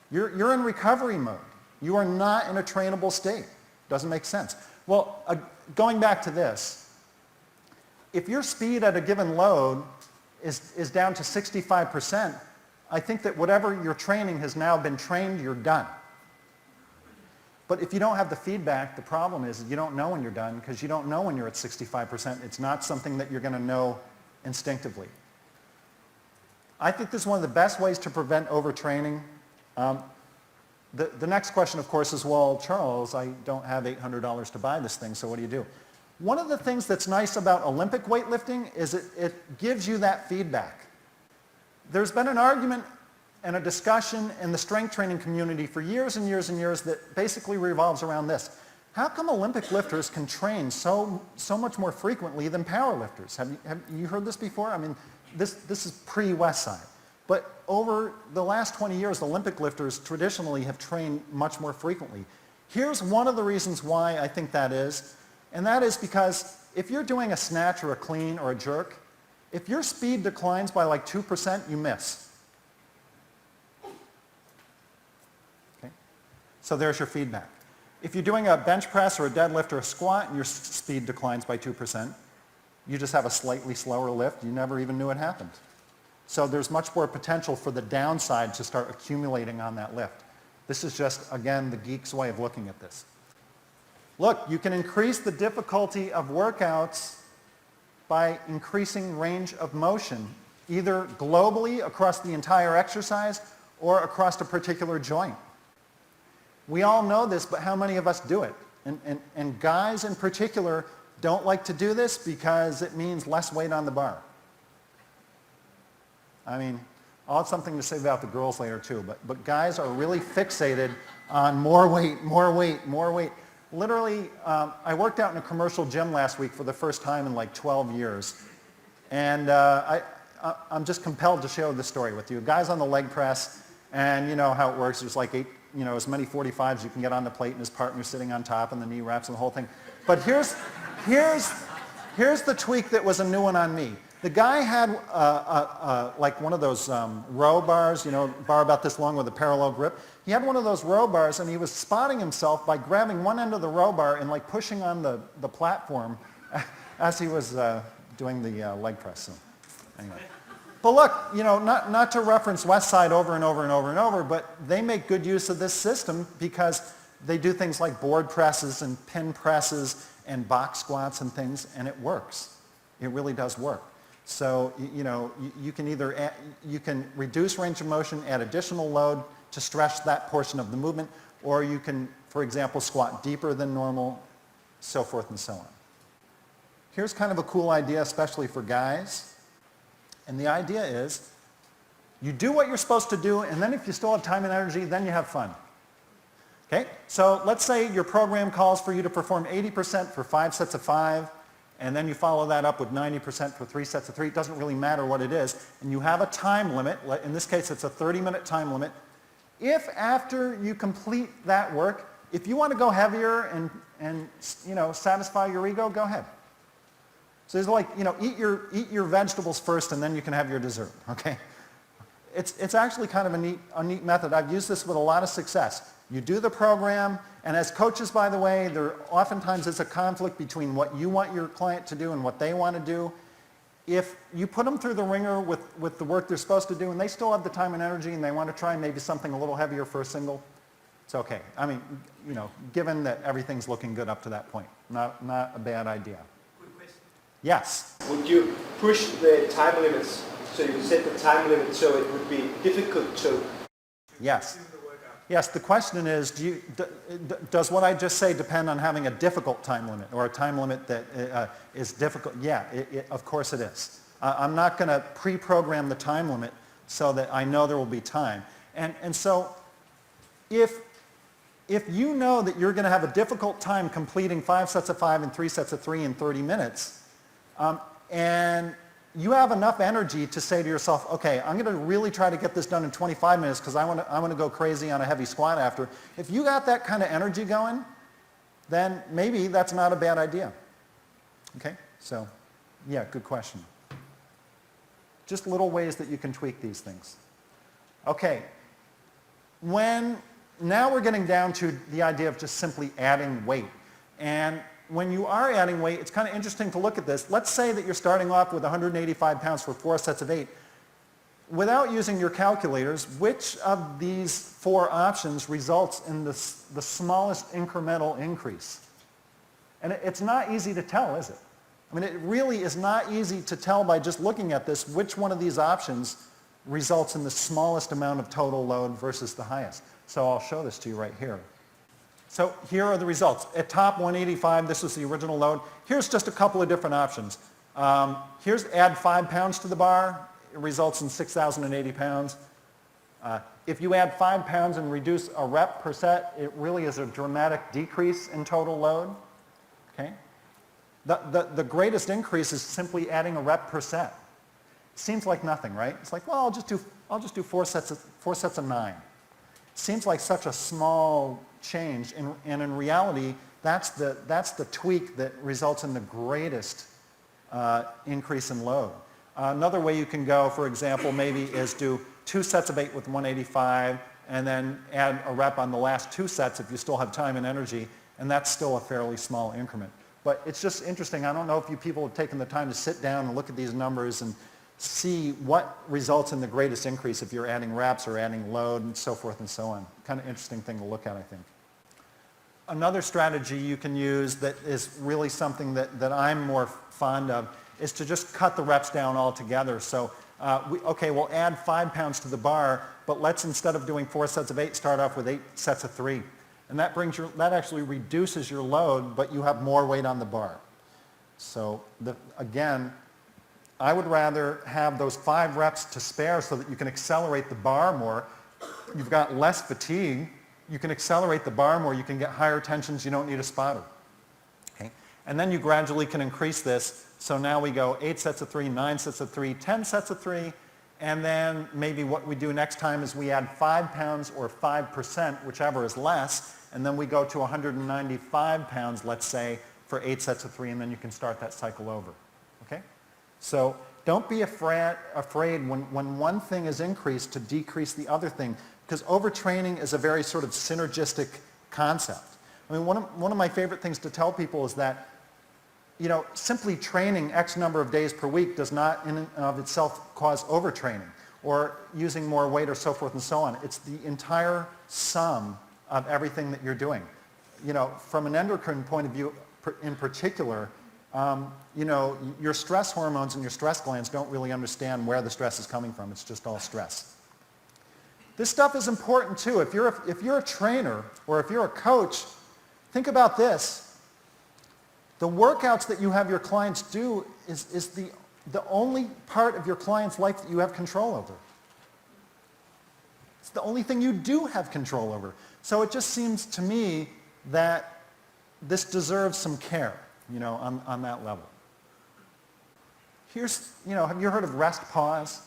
you're in recovery mode. You are not in a trainable state. Doesn't make sense. Well, going back to this, if your speed at a given load is down to 65%, I think that whatever you're training has now been trained, you're done. But if you don't have the feedback, the problem is you don't know when you're done because you don't know when you're at 65%. It's not something that you're going to know instinctively. I think this is one of the best ways to prevent overtraining. The next question, of course, is, well, Charles, I don't have $800 to buy this thing, so what do you do? One of the things that's nice about Olympic weightlifting is it gives you that feedback. There's been an argument and a discussion in the strength training community for years and years and years that basically revolves around this. How come Olympic lifters can train so much more frequently than power lifters? Have you heard this before? I mean, this is pre-West Side. But over the last 20 years, Olympic lifters traditionally have trained much more frequently. Here's one of the reasons why I think that is, and that is because if you're doing a snatch or a clean or a jerk, if your speed declines by like 2%, you miss. Okay? So there's your feedback. If you're doing a bench press or a deadlift or a squat and your speed declines by 2%, you just have a slightly slower lift. You never even knew it happened. So there's much more potential for the downside to start accumulating on that lift. This is just, again, the geek's way of looking at this. Look, you can increase the difficulty of workouts by increasing range of motion, either globally across the entire exercise or across a particular joint. We all know this, but how many of us do it? And guys in particular don't like to do this because it means less weight on the bar. I mean, I'll have something to say about the girls later too, but guys are really fixated on more weight, more weight, more weight. Literally, I worked out in a commercial gym last week for the first time in like 12 years. And I'm just compelled to share this story with you. Guys on the leg press, and you know how it works. There's like as many 45s you can get on the plate and his partner sitting on top and the knee wraps and the whole thing. But here's the tweak that was a new one on me. The guy had like one of those row bars, bar about this long with a parallel grip. He had one of those row bars and he was spotting himself by grabbing one end of the row bar and like pushing on the platform as he was doing the leg press. So, anyway. But look, not to reference West Side over and over and over and over, but they make good use of this system because they do things like board presses and pin presses and box squats and things, and it works. It really does work. So, you can reduce range of motion, add additional load to stretch that portion of the movement, or you can, for example, squat deeper than normal, so forth and so on. Here's kind of a cool idea, especially for guys. And the idea is, you do what you're supposed to do, and then if you still have time and energy, then you have fun. Okay? So let's say your program calls for you to perform 80% for 5 sets of 5, and then you follow that up with 90% for 3 sets of 3. It doesn't really matter what it is. And you have a time limit. In this case, it's a 30-minute time limit. If after you complete that work, if you want to go heavier and satisfy your ego, go ahead. So it's like, eat your vegetables first and then you can have your dessert, okay? it's actually kind of a neat method. I've used this with a lot of success. You do the program, and as coaches, by the way, there oftentimes is a conflict between what you want your client to do and what they want to do. If you put them through the ringer with the work they're supposed to do, and they still have the time and energy, and they want to try maybe something a little heavier for a single, it's okay. I mean, you know, given that everything's looking good up to that point, not a bad idea. Quick question. Yes. Would you push the time limits so you set the time limit so it would be difficult to Yes. do the workout? Yes, the question is, does what I just say depend on having a difficult time limit or a time limit that is difficult? Yeah, of course it is. I'm not going to pre-program the time limit so that I know there will be time. And so if you know that you're going to have a difficult time completing 5 sets of 5 and 3 sets of 3 in 30 minutes, and you have enough energy to say to yourself, okay, I'm going to really try to get this done in 25 minutes because I want to go crazy on a heavy squat after. If you got that kind of energy going, then maybe that's not a bad idea. Okay? So, yeah, good question. Just little ways that you can tweak these things. Okay. Now we're getting down to the idea of just simply adding weight. And when you are adding weight, it's kind of interesting to look at this. Let's say that you're starting off with 185 pounds for 4 sets of 8. Without using your calculators, which of these 4 options results in the smallest incremental increase? And it's not easy to tell, is it? I mean, it really is not easy to tell by just looking at this which one of these options results in the smallest amount of total load versus the highest. So I'll show this to you right here. So here are the results. At top 185, this was the original load. Here's just a couple of different options. Here's add 5 pounds to the bar. It results in 6,080 pounds. If you add 5 pounds and reduce a rep per set, it really is a dramatic decrease in total load. Okay? The greatest increase is simply adding a rep per set. Seems like nothing, right? It's like, well, I'll just do 4 sets of 9. Seems like such a small change, and in reality, that's the tweak that results in the greatest increase in load. Another way you can go, for example, maybe is do 2 sets of 8 with 185, and then add a rep on the last 2 sets if you still have time and energy, and that's still a fairly small increment. But it's just interesting. I don't know if you people have taken the time to sit down and look at these numbers and see what results in the greatest increase if you're adding reps or adding load and so forth and so on. Kind of interesting thing to look at, I think. Another strategy you can use that is really something that I'm more fond of is to just cut the reps down altogether. So, we'll add 5 pounds to the bar, but let's, instead of doing 4 sets of 8, start off with 8 sets of 3. And that actually reduces your load, but you have more weight on the bar. So, again, I would rather have those 5 reps to spare so that you can accelerate the bar more. You've got less fatigue. You can accelerate the bar more. You can get higher tensions. You don't need a spotter. Okay? And then you gradually can increase this. So now we go 8 sets of 3, 9 sets of 3, 10 sets of 3. And then maybe what we do next time is we add 5 pounds or 5%, whichever is less. And then we go to 195 pounds, let's say, for 8 sets of 3. And then you can start that cycle over. Okay? So don't be afraid when one thing is increased to decrease the other thing, because overtraining is a very sort of synergistic concept. I mean, one of my favorite things to tell people is that, you know, simply training X number of days per week does not in and of itself cause overtraining or using more weight or so forth and so on. It's the entire sum of everything that you're doing. You know, from an endocrine point of view in particular, you know, your stress hormones and your stress glands don't really understand where the stress is coming from. It's just all stress. This stuff is important too. If you're a trainer or if you're a coach, think about this. The workouts that you have your clients do is the only part of your client's life that you have control over. It's the only thing you do have control over. So it just seems to me that this deserves some care, you know, on that level. Here's, you know, have you heard of rest pause?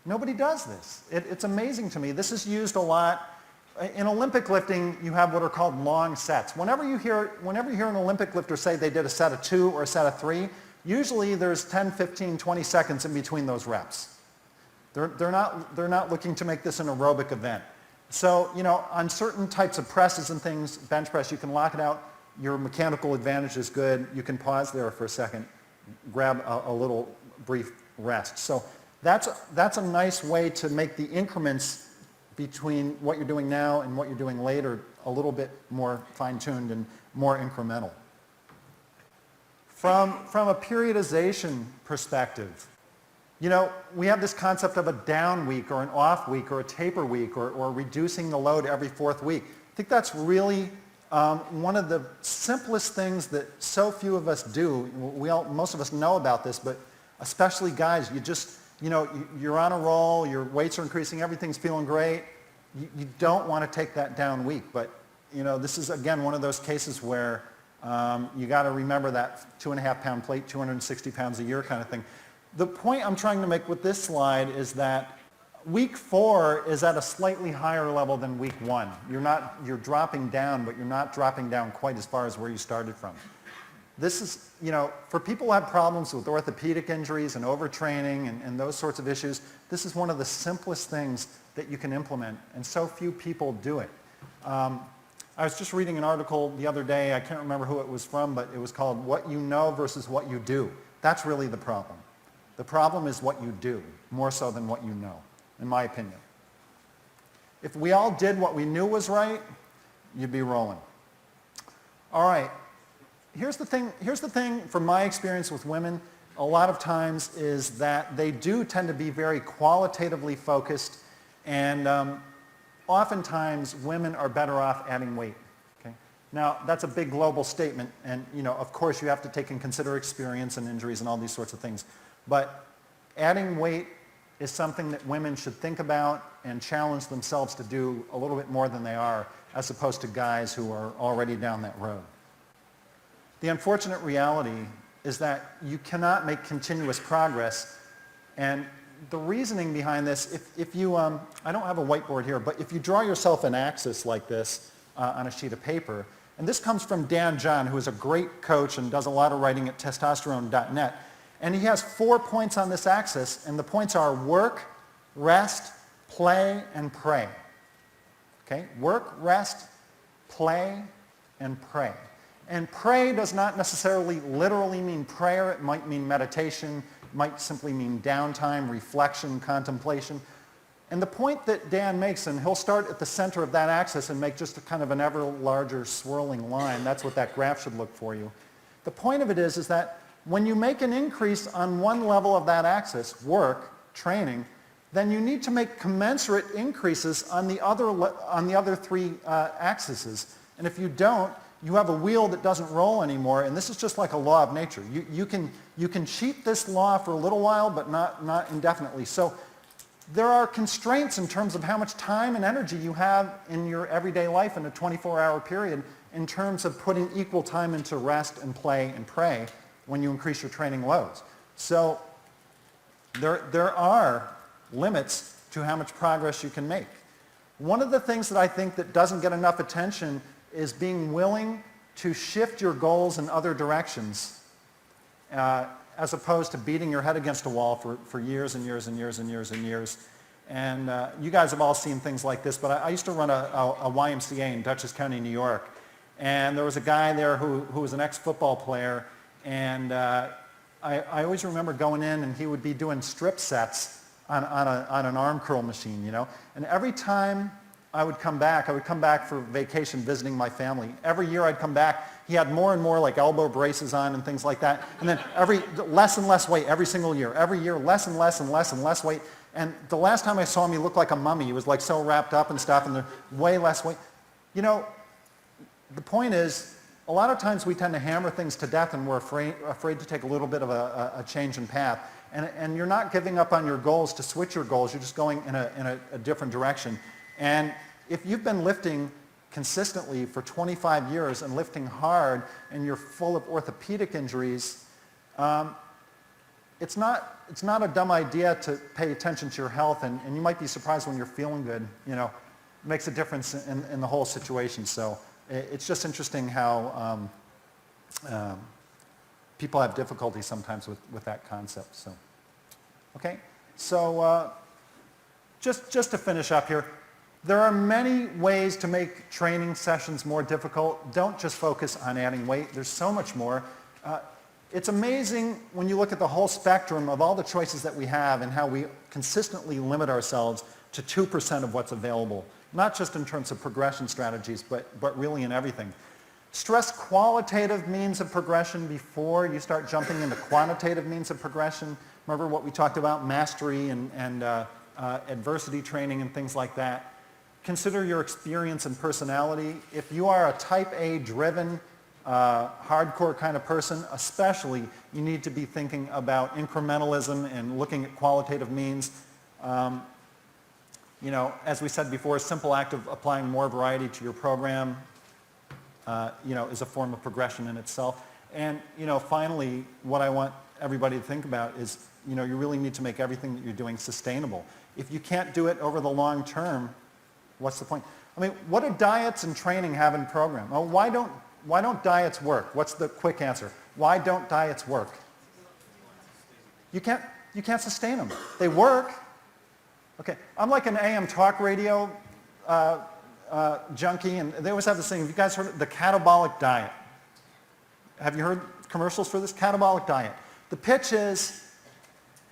Nobody does this. It's amazing to me. This is used a lot. In Olympic lifting, you have what are called long sets. Whenever you hear an Olympic lifter say they did a set of 2 or a set of 3, usually there's 10, 15, 20 seconds in between those reps. They're not looking to make this an aerobic event. So, on certain types of presses and things, bench press, you can lock it out. Your mechanical advantage is good. You can pause there for a second, grab a little brief rest. So that's a nice way to make the increments between what you're doing now and what you're doing later a little bit more fine-tuned and more incremental. From a periodization perspective, we have this concept of a down week or an off week or a taper week or reducing the load every fourth week. I think that's really one of the simplest things that so few of us do. Most of us know about this, but especially guys, you're on a roll, your weights are increasing, everything's feeling great. You don't want to take that down week, but this is again one of those cases where you got to remember that 2.5 pound plate, 260 pounds a year kind of thing. The point I'm trying to make with this slide is that week 4 is at a slightly higher level than week 1. You're dropping down, but you're not dropping down quite as far as where you started from. This is, for people who have problems with orthopedic injuries and overtraining and those sorts of issues, this is one of the simplest things that you can implement, and so few people do it. I was just reading an article the other day, I can't remember who it was from, but it was called What You Know Versus What You Do. That's really the problem. The problem is what you do, more so than what you know, in my opinion. If we all did what we knew was right, you'd be rolling. All right, here's the thing from my experience with women, a lot of times is that they do tend to be very qualitatively focused, and oftentimes women are better off adding weight. Okay? Now, that's a big global statement, and of course you have to take and consider experience and injuries and all these sorts of things. But adding weight is something that women should think about and challenge themselves to do a little bit more than they are, as opposed to guys who are already down that road. The unfortunate reality is that you cannot make continuous progress, and the reasoning behind this, if you, I don't have a whiteboard here, but if you draw yourself an axis like this on a sheet of paper, and this comes from Dan John, who is a great coach and does a lot of writing at testosterone.net, and he has 4 points on this axis, and the points are work, rest, play, and pray. Okay? Work, rest, play, and pray. And pray does not necessarily literally mean prayer. It might mean meditation. It might simply mean downtime, reflection, contemplation. And the point that Dan makes, and he'll start at the center of that axis and make just a kind of an ever larger swirling line. That's what that graph should look for you. The point of it is that when you make an increase on one level of that axis, work, training, then you need to make commensurate increases on the other 3 axes. And if you don't, you have a wheel that doesn't roll anymore, and this is just like a law of nature. You can cheat this law for a little while, but not indefinitely. So there are constraints in terms of how much time and energy you have in your everyday life in a 24-hour period in terms of putting equal time into rest and play and pray when you increase your training loads. So there are limits to how much progress you can make. One of the things that I think that doesn't get enough attention is being willing to shift your goals in other directions as opposed to beating your head against a wall for years and years and years and years and years. And you guys have all seen things like this, but I used to run a YMCA in Dutchess County, New York. And there was a guy there who was an ex-football player, and I always remember going in and he would be doing strip sets on an arm curl machine, And every time I would come back for vacation visiting my family. Every year I'd come back, he had more and more like elbow braces on and things like that. And then less and less weight every single year. Every year less and less and less and less weight. And the last time I saw him, he looked like a mummy. He was like so wrapped up and stuff, and there's way less weight. The point is, a lot of times we tend to hammer things to death, and we're afraid to take a little bit of a change in path. And you're not giving up on your goals to switch your goals. You're just going in a different direction. And if you've been lifting consistently for 25 years and lifting hard and you're full of orthopedic injuries, it's not a dumb idea to pay attention to your health, and you might be surprised when you're feeling good. It makes a difference in the whole situation. So it's just interesting how people have difficulty sometimes with that concept. So, okay, so just to finish up here, there are many ways to make training sessions more difficult. Don't just focus on adding weight. There's so much more. It's amazing when you look at the whole spectrum of all the choices that we have and how we consistently limit ourselves to 2% of what's available, not just in terms of progression strategies, but really in everything. Stress qualitative means of progression before you start jumping into quantitative means of progression. Remember what we talked about, mastery and adversity training and things like that. Consider your experience and personality. If you are a type A driven, hardcore kind of person, especially, you need to be thinking about incrementalism and looking at qualitative means. You know, as we said before, a simple act of applying more variety to your program, you know, is a form of progression in itself. And, you know, finally, what I want everybody to think about is, you know, you really need to make everything that you're doing sustainable. If you can't do it over the long term, what's the point? I mean, what do diets and training have in program? Well, why don't diets work? What's the quick answer? Why don't diets work? You can't sustain them. They work. Okay, I'm like an AM talk radio junkie, and they always have this thing. Have you guys heard of the catabolic diet? Have you heard commercials for this catabolic diet? The pitch is,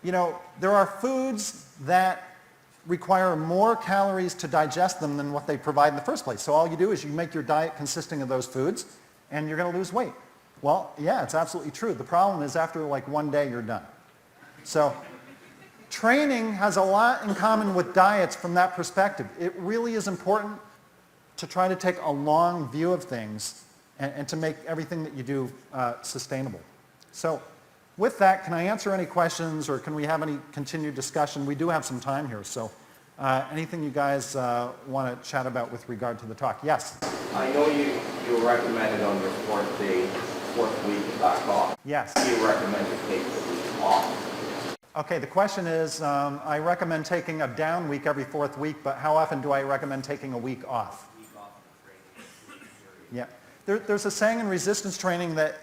you know, there are foods that require more calories to digest them than what they provide in the first place. So all you do is you make your diet consisting of those foods, and you're going to lose weight. Well, yeah, it's absolutely true. The problem is after like one day, you're done. So training has a lot in common with diets from that perspective. It really is important to try to take a long view of things and to make everything that you do sustainable. So with that, can I answer any questions or can we have any continued discussion? We do have some time here, so anything you guys want to chat about with regard to the talk? Yes? I know you recommended on your fourth week back off. Yes. You recommend to take the week off. Okay, the question is, I recommend taking a down week every fourth week, but how often do I recommend taking a week off? Yeah. There's a saying in resistance training that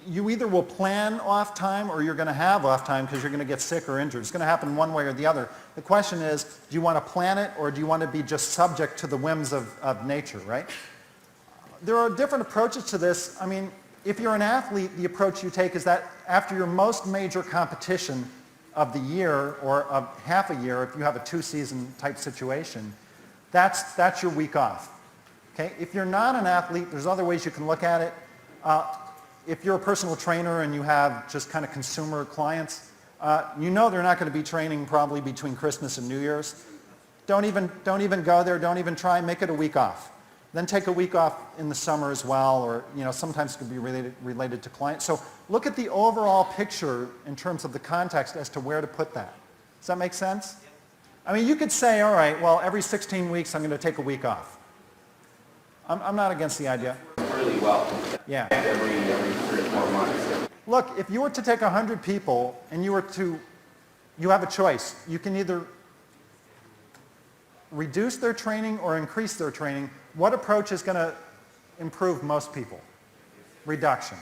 you either will plan off time or you're going to have off time because you're going to get sick or injured. It's going to happen one way or the other. The question is, do you want to plan it or do you want to be just subject to the whims of nature, right? There are different approaches to this. I mean, if you're an athlete, the approach you take is that after your most major competition of the year or of half a year, if you have a two-season type situation, that's your week off. Okay? If you're not an athlete, there's other ways you can look at it. If you're a personal trainer and you have just kind of consumer clients, you know they're not going to be training probably between Christmas and New Year's. Don't even go there. Don't even try. Make it a week off. Then take a week off in the summer as well, or you know sometimes it could be related to clients. So look at the overall picture in terms of the context as to where to put that. Does that make sense? I mean, you could say, all right, well, every 16 weeks I'm going to take a week off. I'm not against the idea. Really well. Yeah. Every 3 or 4 months. Look, if you were to take 100 people and you have a choice. You can either reduce their training or increase their training. What approach is going to improve most people? Reduction.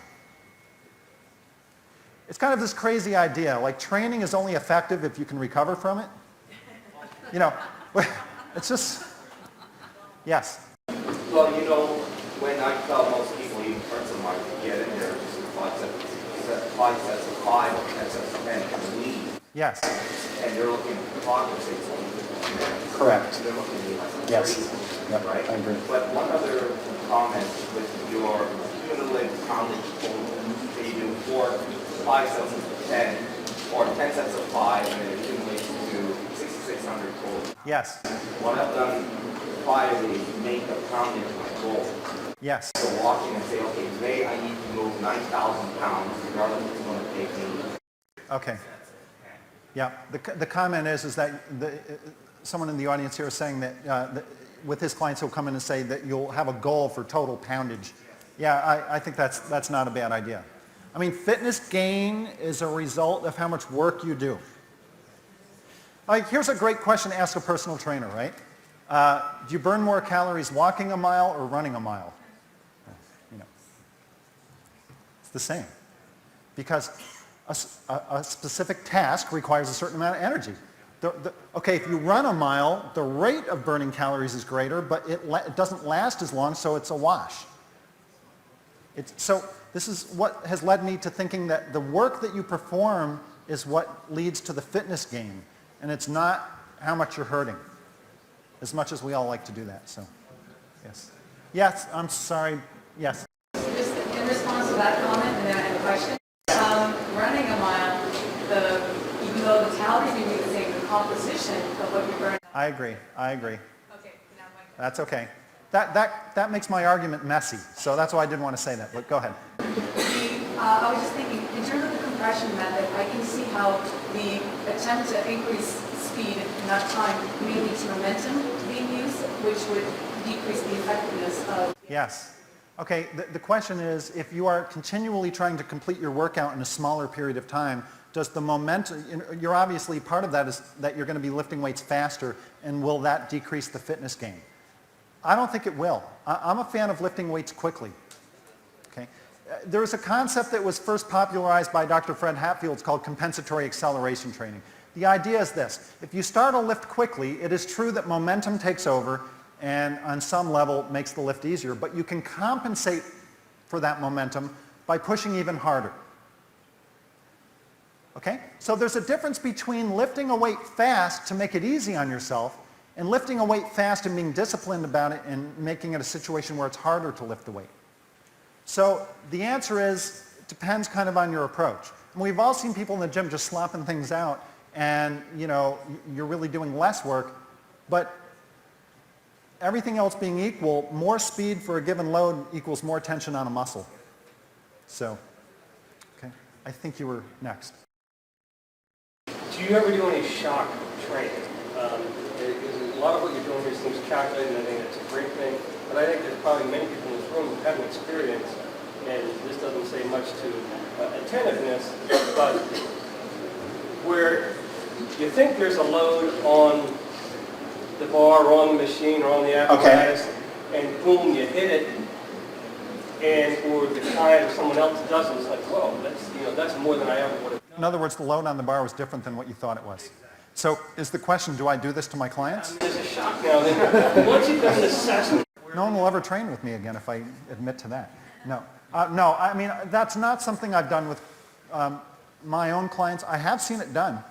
It's kind of this crazy idea, like training is only effective if you can recover from it. You know, it's just, yes. Well, you know, when I tell most people, even friends of mine, to get in there, just 5 sets of 5 or 10 sets of 10 and leave. Yes. And they're looking to compensate. Correct. They're looking to Yes. crazy. Yep, Right? I agree. But one other comment with your cumulative poundage total, that you do 5 sets of 10 or 10 sets of 5 and it accumulates to 6,600 total. Yes. What I've done quietly is make a poundage my goal. Yes. So walk in and say, okay, today I need to move 9,000 pounds, regardless if it's going to take me. Okay. Yeah. The comment is that someone in the audience here is saying that with his clients he'll come in and say that you'll have a goal for total poundage. Yeah, I think that's not a bad idea. I mean, fitness gain is a result of how much work you do. Like, here's a great question to ask a personal trainer, right? Do you burn more calories walking a mile or running a mile? You know, it's the same. Because a specific task requires a certain amount of energy. Okay, if you run a mile, the rate of burning calories is greater, but it doesn't last as long, so it's a wash. So this is what has led me to thinking that the work that you perform is what leads to the fitness gain, and it's not how much you're hurting, as much as we all like to do that. So, yes. Yes, I'm sorry. Yes. Just in response to that comment, and then I have a question. Running a mile, even though the calories may be the same, the composition of what you're burning. I agree. Okay, now my That's okay. That makes my argument messy, so that's why I didn't want to say that, but go ahead. I was just thinking, in terms of the compression method, I can see how the attempt to increase speed in that time may lead to momentum being used, which would decrease the effectiveness of... Yes. Okay, the question is, if you are continually trying to complete your workout in a smaller period of time, does the momentum, you're obviously, part of that is that you're going to be lifting weights faster, and will that decrease the fitness gain? I don't think it will. I'm a fan of lifting weights quickly. Okay? There's a concept that was first popularized by Dr. Fred Hatfield. It's called compensatory acceleration training. The idea is this. If you start a lift quickly, it is true that momentum takes over and on some level makes the lift easier, but you can compensate for that momentum by pushing even harder. Okay? So there's a difference between lifting a weight fast to make it easy on yourself and lifting a weight fast and being disciplined about it and making it a situation where it's harder to lift the weight. So the answer is, it depends kind of on your approach. And we've all seen people in the gym just slopping things out, and you're really doing less work, but everything else being equal, more speed for a given load equals more tension on a muscle. So, okay, I think you were next. Do you ever do any shock training? A lot of what you're doing here seems calculated, and I think it's a great thing. But I think there's probably many people in this room who haven't experienced, and this doesn't say much to attentiveness, but where you think there's a load on the bar or on the machine or on the apparatus, and boom, you hit it, and or the client or someone else doesn't. It's like, whoa, that's more than I ever would have. In other words, the load on the bar was different than what you thought it was. So is the question, do I do this to my clients? There's a shock now. Then once you've done an assessment, No one will ever train with me again if I admit to that. No. No, I mean, that's not something I've done with my own clients. I have seen it done.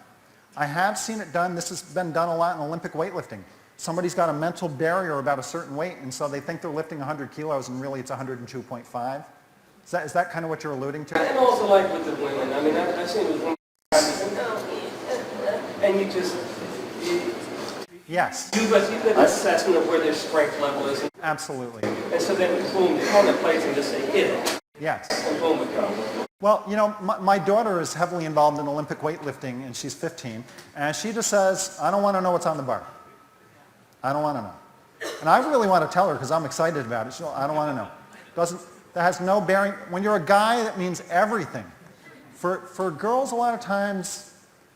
This has been done a lot in Olympic weightlifting. Somebody's got a mental barrier about a certain weight, and so they think they're lifting 100 kilos, and really it's 102.5. Is that kind of what you're alluding to? and also like with the women. I mean, I've seen with women, and you just, Yes, you get an assessment of where their strength level is. absolutely. And so then, boom, you call the place and just say, hit it. Yes. And boom, it comes. Well, my daughter is heavily involved in Olympic weightlifting, and she's 15, and she just says, I don't want to know what's on the bar. I don't want to know. And I really want to tell her because I'm excited about it. I don't want to know. That has no bearing. When you're a guy, that means everything. For girls, a lot of times,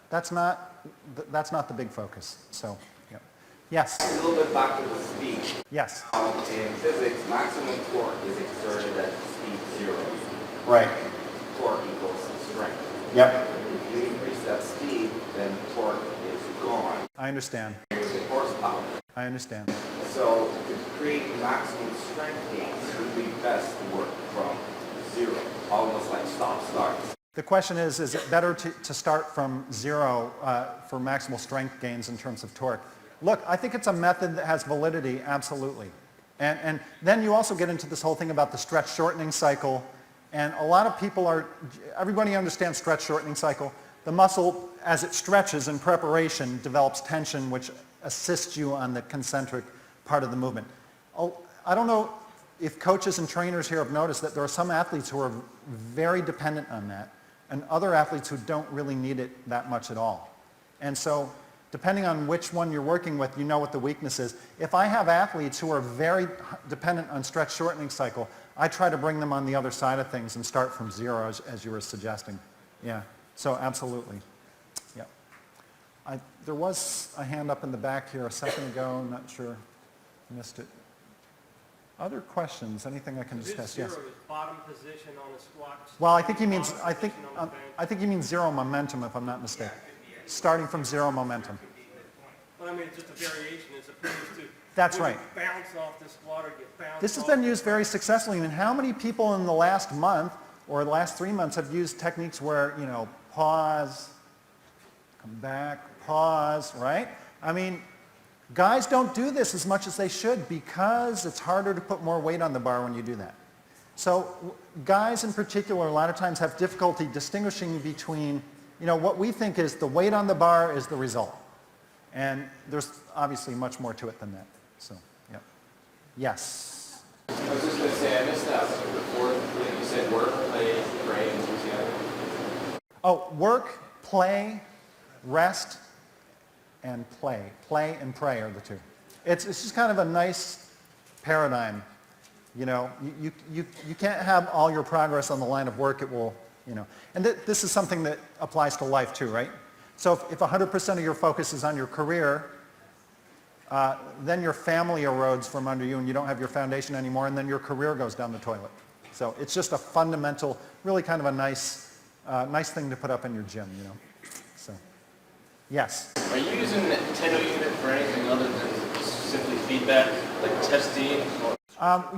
that's not the big focus. So, yeah. Yes. A little bit back to the speed. Yes. In physics, maximum torque is exerted at speed 0. Right. Torque equals strength. Yep. If you increase that speed, then torque is gone. I understand. There's the horsepower. I understand. So to create maximum strength gains, it would be best to work from 0, almost like stop-starts. The question is it better to start from 0 for maximal strength gains in terms of torque? Look, I think it's a method that has validity, absolutely. And then you also get into this whole thing about the stretch shortening cycle. And a lot of people everybody understands stretch shortening cycle. The muscle, as it stretches in preparation, develops tension, which assists you on the concentric part of the movement. I don't know if coaches and trainers here have noticed that there are some athletes who are very dependent on that, and other athletes who don't really need it that much at all. And so, depending on which one you're working with, you know what the weakness is. If I have athletes who are very dependent on stretch shortening cycle, I try to bring them on the other side of things and start from 0, as you were suggesting. Yeah, so absolutely. Yeah. There was a hand up in the back here a second ago. I'm not sure. Missed it. Other questions? Anything I can discuss? Yes. Is bottom position on the squat? Well, I think he means 0 momentum, if I'm not mistaken. Starting from 0 momentum. Well, I mean, it's just a variation as opposed to. That's when right. you bounce off this water, you bounce This has off been used very successfully. I mean, how many people in the last month or the last 3 months have used techniques where, you know, pause, come back, pause, right? I mean, guys don't do this as much as they should because it's harder to put more weight on the bar when you do that. So guys in particular a lot of times have difficulty distinguishing between, you know, what we think is the weight on the bar is the result. And there's obviously much more to it than that. So, yeah. Yes. I was just going to say, I missed that before. You said work, play, pray, and together. Oh, work, play, rest, and play. Play and pray are the two. It's just kind of a nice paradigm. You know, you can't have all your progress on the line of work. It will, you know. And this is something that applies to life too, right? So if 100% of your focus is on your career, then your family erodes from under you and you don't have your foundation anymore, and then your career goes down the toilet. So it's just a fundamental, really kind of a nice thing to put up in your gym, you know. So, yes. Are you using the Nintendo unit for anything other than simply feedback, like testing?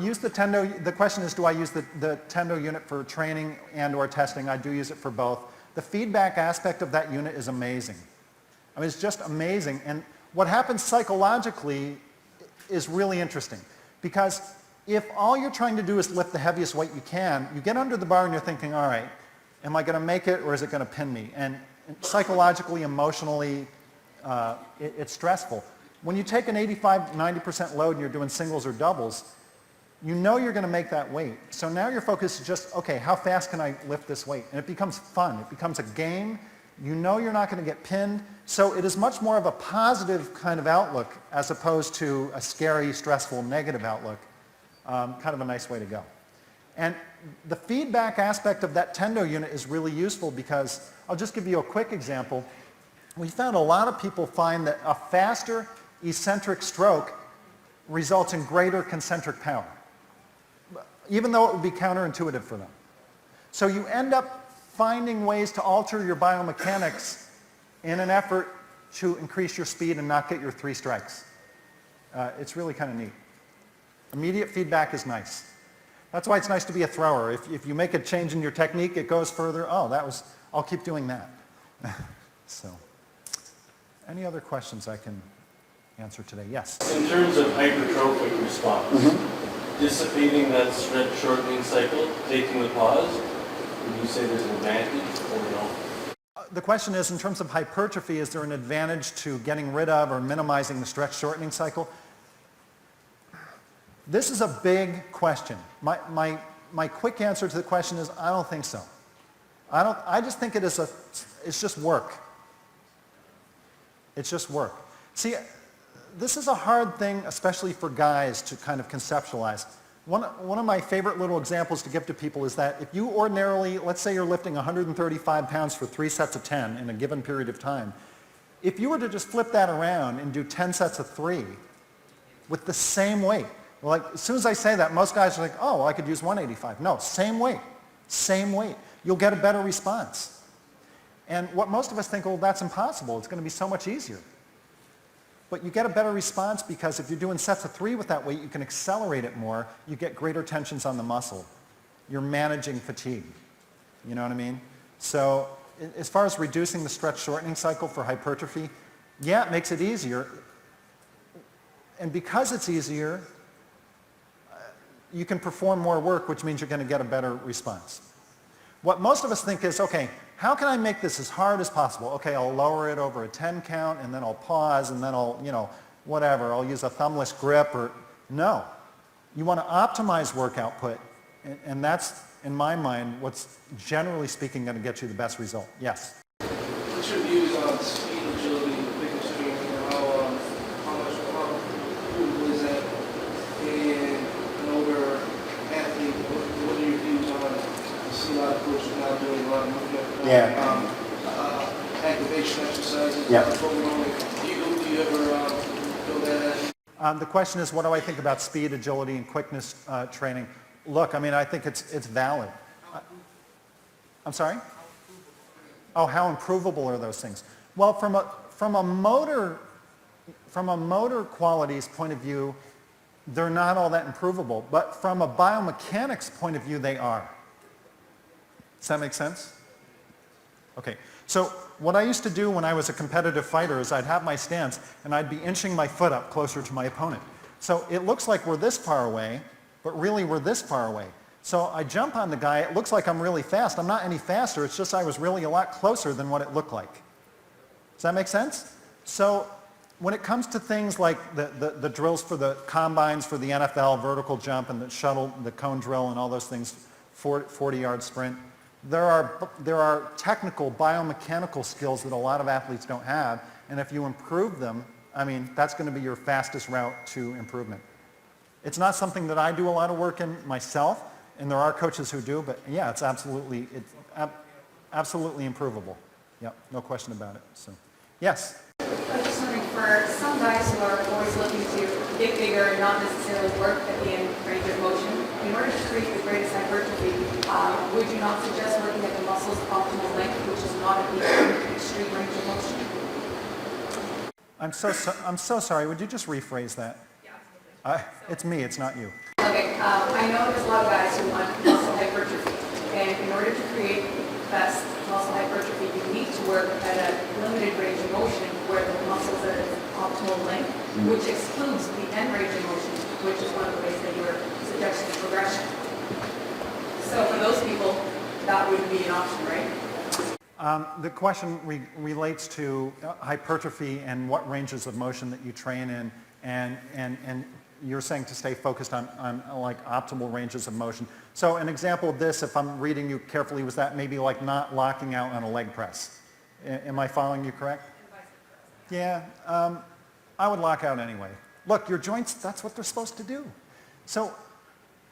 Use the Tendo. The question is, do I use the Tendo unit for training and or testing? I do use it for both. The feedback aspect of that unit is amazing. I mean, it's just amazing. And what happens psychologically is really interesting. Because if all you're trying to do is lift the heaviest weight you can, you get under the bar and you're thinking, all right, am I going to make it or is it going to pin me? And psychologically, emotionally, it's stressful. When you take an 85, 90% load and you're doing singles or doubles, you know you're going to make that weight. So now your focus is just, okay, how fast can I lift this weight? And it becomes fun. It becomes a game. You know you're not going to get pinned. So it is much more of a positive kind of outlook as opposed to a scary, stressful, negative outlook. Kind of a nice way to go. And the feedback aspect of that Tendo unit is really useful because, I'll just give you a quick example. We found a lot of people find that a faster eccentric stroke results in greater concentric power, even though it would be counterintuitive for them. So you end up finding ways to alter your biomechanics in an effort to increase your speed and not get your 3 strikes. It's really kind of neat. Immediate feedback is nice. That's why it's nice to be a thrower. If you make a change in your technique, it goes further. Oh, I'll keep doing that. So, any other questions I can answer today? Yes? In terms of hypertrophic response, dissipating that stretch shortening cycle, taking the pause, would you say there's an advantage or no? The question is, in terms of hypertrophy, is there an advantage to getting rid of or minimizing the stretch shortening cycle? This is a big question. My quick answer to the question is, I don't think so. I just think it's just work. It's just work. See, this is a hard thing, especially for guys, to kind of conceptualize. One of my favorite little examples to give to people is that if you ordinarily, let's say you're lifting 135 pounds for 3 sets of 10 in a given period of time, if you were to just flip that around and do 10 sets of 3 with the same weight, like as soon as I say that, most guys are like, oh, well, I could use 185. No, same weight, same weight. You'll get a better response. And what most of us think, well, that's impossible. It's going to be so much easier. But you get a better response because if you're doing sets of 3 with that weight, you can accelerate it more. You get greater tensions on the muscle. You're managing fatigue. You know what I mean? So as far as reducing the stretch shortening cycle for hypertrophy, yeah, it makes it easier. And because it's easier, you can perform more work, which means you're going to get a better response. What most of us think is, okay, how can I make this as hard as possible? Okay, I'll lower it over a 10 count, and then I'll pause, and then I'll, whatever, I'll use a thumbless grip, or no. You want to optimize work output, and that's, in my mind, what's generally speaking going to get you the best result. Yes? What's your views on speed, agility, quickness training, how doable is that in an older athlete? What are your views on? See a lot of coaches now doing a lot of movement, activation exercises. Yeah. Do you ever feel that? The question is, what do I think about speed, agility, and quickness training? Look, I mean, I think it's valid. I'm sorry? Oh, how improvable are those things? Well, from a motor from a motor qualities point of view, they're not all that improvable. But from a biomechanics point of view, they are. Does that make sense? Okay. So what I used to do when I was a competitive fighter is I'd have my stance and I'd be inching my foot up closer to my opponent. So it looks like we're this far away, but really we're this far away. So I jump on the guy, it looks like I'm really fast. I'm not any faster, it's just I was really a lot closer than what it looked like. Does that make sense? So when it comes to things like the drills for the combines for the NFL, vertical jump and the shuttle, the cone drill and all those things, 40-yard sprint, there are technical biomechanical skills that a lot of athletes don't have, and if you improve them, I mean, that's going to be your fastest route to improvement. It's not something that I do a lot of work in myself, and there are coaches who do, but yeah, it's absolutely improvable. Yep, no question about it. So, yes? I was just wondering, for some guys who are always looking to get bigger and not necessarily work at the end range of motion, in order to create the greatest hypertrophy, would you not suggest working at the muscle's optimal length, which is not at the extreme range of motion? I'm so sorry. Would you just rephrase that? Yeah. It's me, it's not you. Okay, I know there's a lot of guys who want muscle hypertrophy, and in order to create best muscle hypertrophy, you need to work at a limited range of motion where the muscles are at optimal length, which excludes the end range of motion, which is one of the ways that you were suggesting progression. So for those people, that would be an option, right? The question relates to hypertrophy and what ranges of motion that you train in, and you're saying to stay focused on like optimal ranges of motion. So an example of this, if I'm reading you carefully, was that maybe like not locking out on a leg press. Am I following you correct? Yeah, I would lock out anyway. Look, your joints, that's what they're supposed to do. So,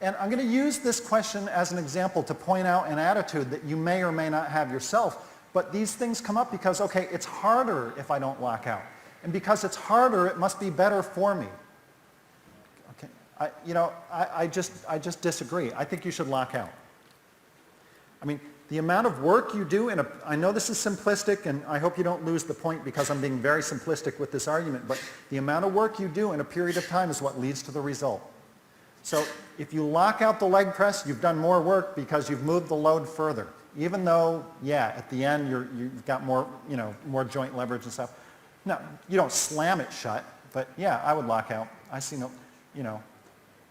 and I'm going to use this question as an example to point out an attitude that you may or may not have yourself, but these things come up because, okay, it's harder if I don't lock out. And because it's harder, it must be better for me. Okay, I just disagree. I think you should lock out. I mean, the amount of work you do I know this is simplistic, and I hope you don't lose the point because I'm being very simplistic with this argument, but the amount of work you do in a period of time is what leads to the result. So if you lock out the leg press, you've done more work because you've moved the load further. Even though, yeah, at the end you've got more, more joint leverage and stuff. No, you don't slam it shut, but yeah, I would lock out. I see no,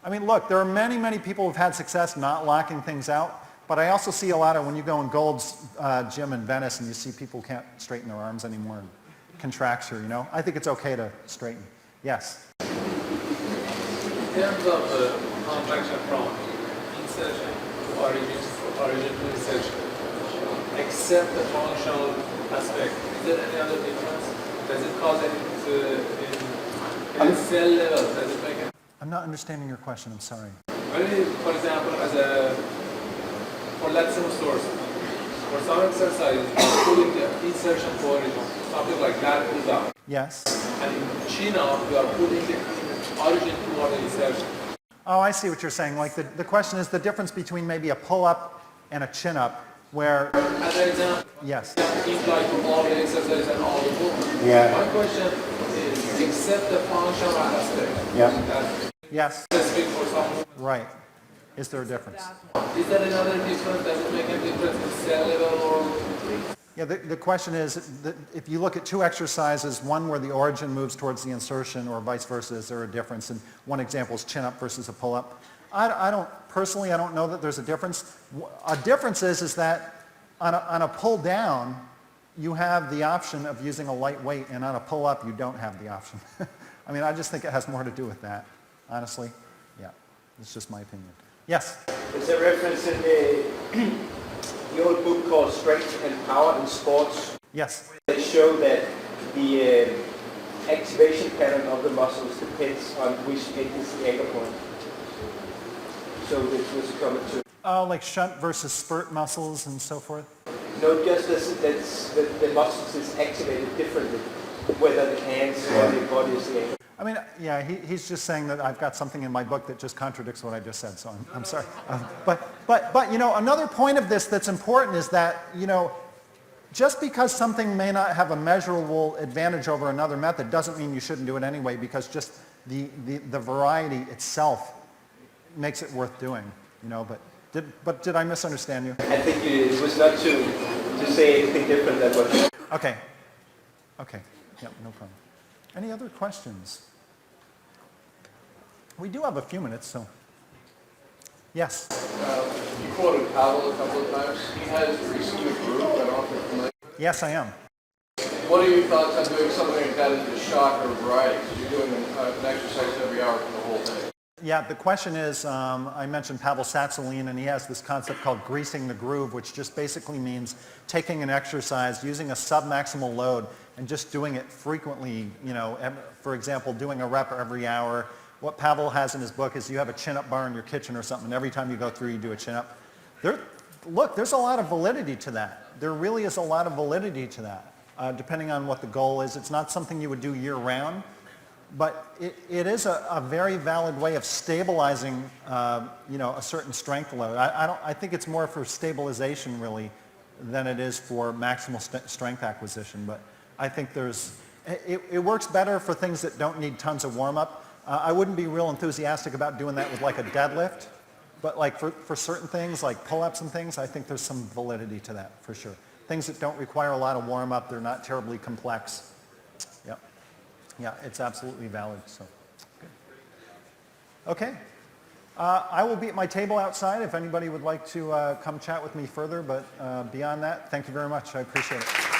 I mean, look, there are many, many people who've had success not locking things out, but I also see a lot of, when you go in Gold's gym in Venice and you see people can't straighten their arms anymore and contracture, I think it's okay to straighten. Yes? In terms of the contraction from insertion to origin to insertion, except the functional aspect, is there any other difference? Does it cause any cell level? Does it make any? I'm not understanding your question, I'm sorry. Maybe, for example, for lateral source, for some exercises, pulling the insertion to origin, something like that pull down. Yes. And in chin up, you are pulling the origin toward the insertion. Oh, I see what you're saying. Like the question is the difference between maybe a pull-up and a chin-up, where... As an example, yes. Imply to all the exercises and all the movements. Yeah. My question is, except the functional aspect, Yeah. Yes. specific for some movement, Right. Is there a difference? is there another difference? Does it make a difference in cell level or... Yeah, the question is, if you look at two exercises, one where the origin moves towards the insertion or vice versa, is there a difference? And one example is chin-up versus a pull-up. I don't know that there's a difference. A difference is that on a pull-down, you have the option of using a light weight, and on a pull-up, you don't have the option. I mean, I just think it has more to do with that, honestly. Yeah, it's just my opinion. Yes? There's a reference in the old book called Strength and Power in Sports. Yes. They show that the activation pattern of the muscles depends on which end is the anchor point. So this was coming to... Oh, like shunt versus spurt muscles and so forth? No, just that the muscles is activated differently, whether the hands or the body is the anchor. I mean, yeah, he's just saying that I've got something in my book that just contradicts what I just said, so I'm sorry. But another point of this that's important is that, just because something may not have a measurable advantage over another method doesn't mean you shouldn't do it anyway, because just the variety itself makes it worth doing, you know, but did I misunderstand you? I think it was not to say anything different than what you... Okay. Okay. Yeah, no problem. Any other questions? We do have a few minutes, so. Yes. You quoted Pavel a couple of times. He has greasing the groove. I don't know if you're familiar. Yes, I am. What are your thoughts on doing something like that as a shock or variety? Because you're doing an exercise every hour for the whole day. Yeah, the question is, I mentioned Pavel Satsaline, and he has this concept called greasing the groove, which just basically means taking an exercise, using a submaximal load, and just doing it frequently, you know, for example, doing a rep every hour. What Pavel has in his book is you have a chin-up bar in your kitchen or something, and every time you go through, you do a chin-up. Look, there's a lot of validity to that. There really is a lot of validity to that, depending on what the goal is. It's not something you would do year-round, but it is a very valid way of stabilizing, you know, a certain strength load. I think it's more for stabilization, really, than it is for maximal strength acquisition. But I think it works better for things that don't need tons of warm-up. I wouldn't be real enthusiastic about doing that with like a deadlift, but like for certain things, like pull-ups and things, I think there's some validity to that, for sure. Things that don't require a lot of warm-up, they're not terribly complex. Yep. Yeah, it's absolutely valid. So, good. Okay. I will be at my table outside if anybody would like to come chat with me further, but beyond that, thank you very much. I appreciate it.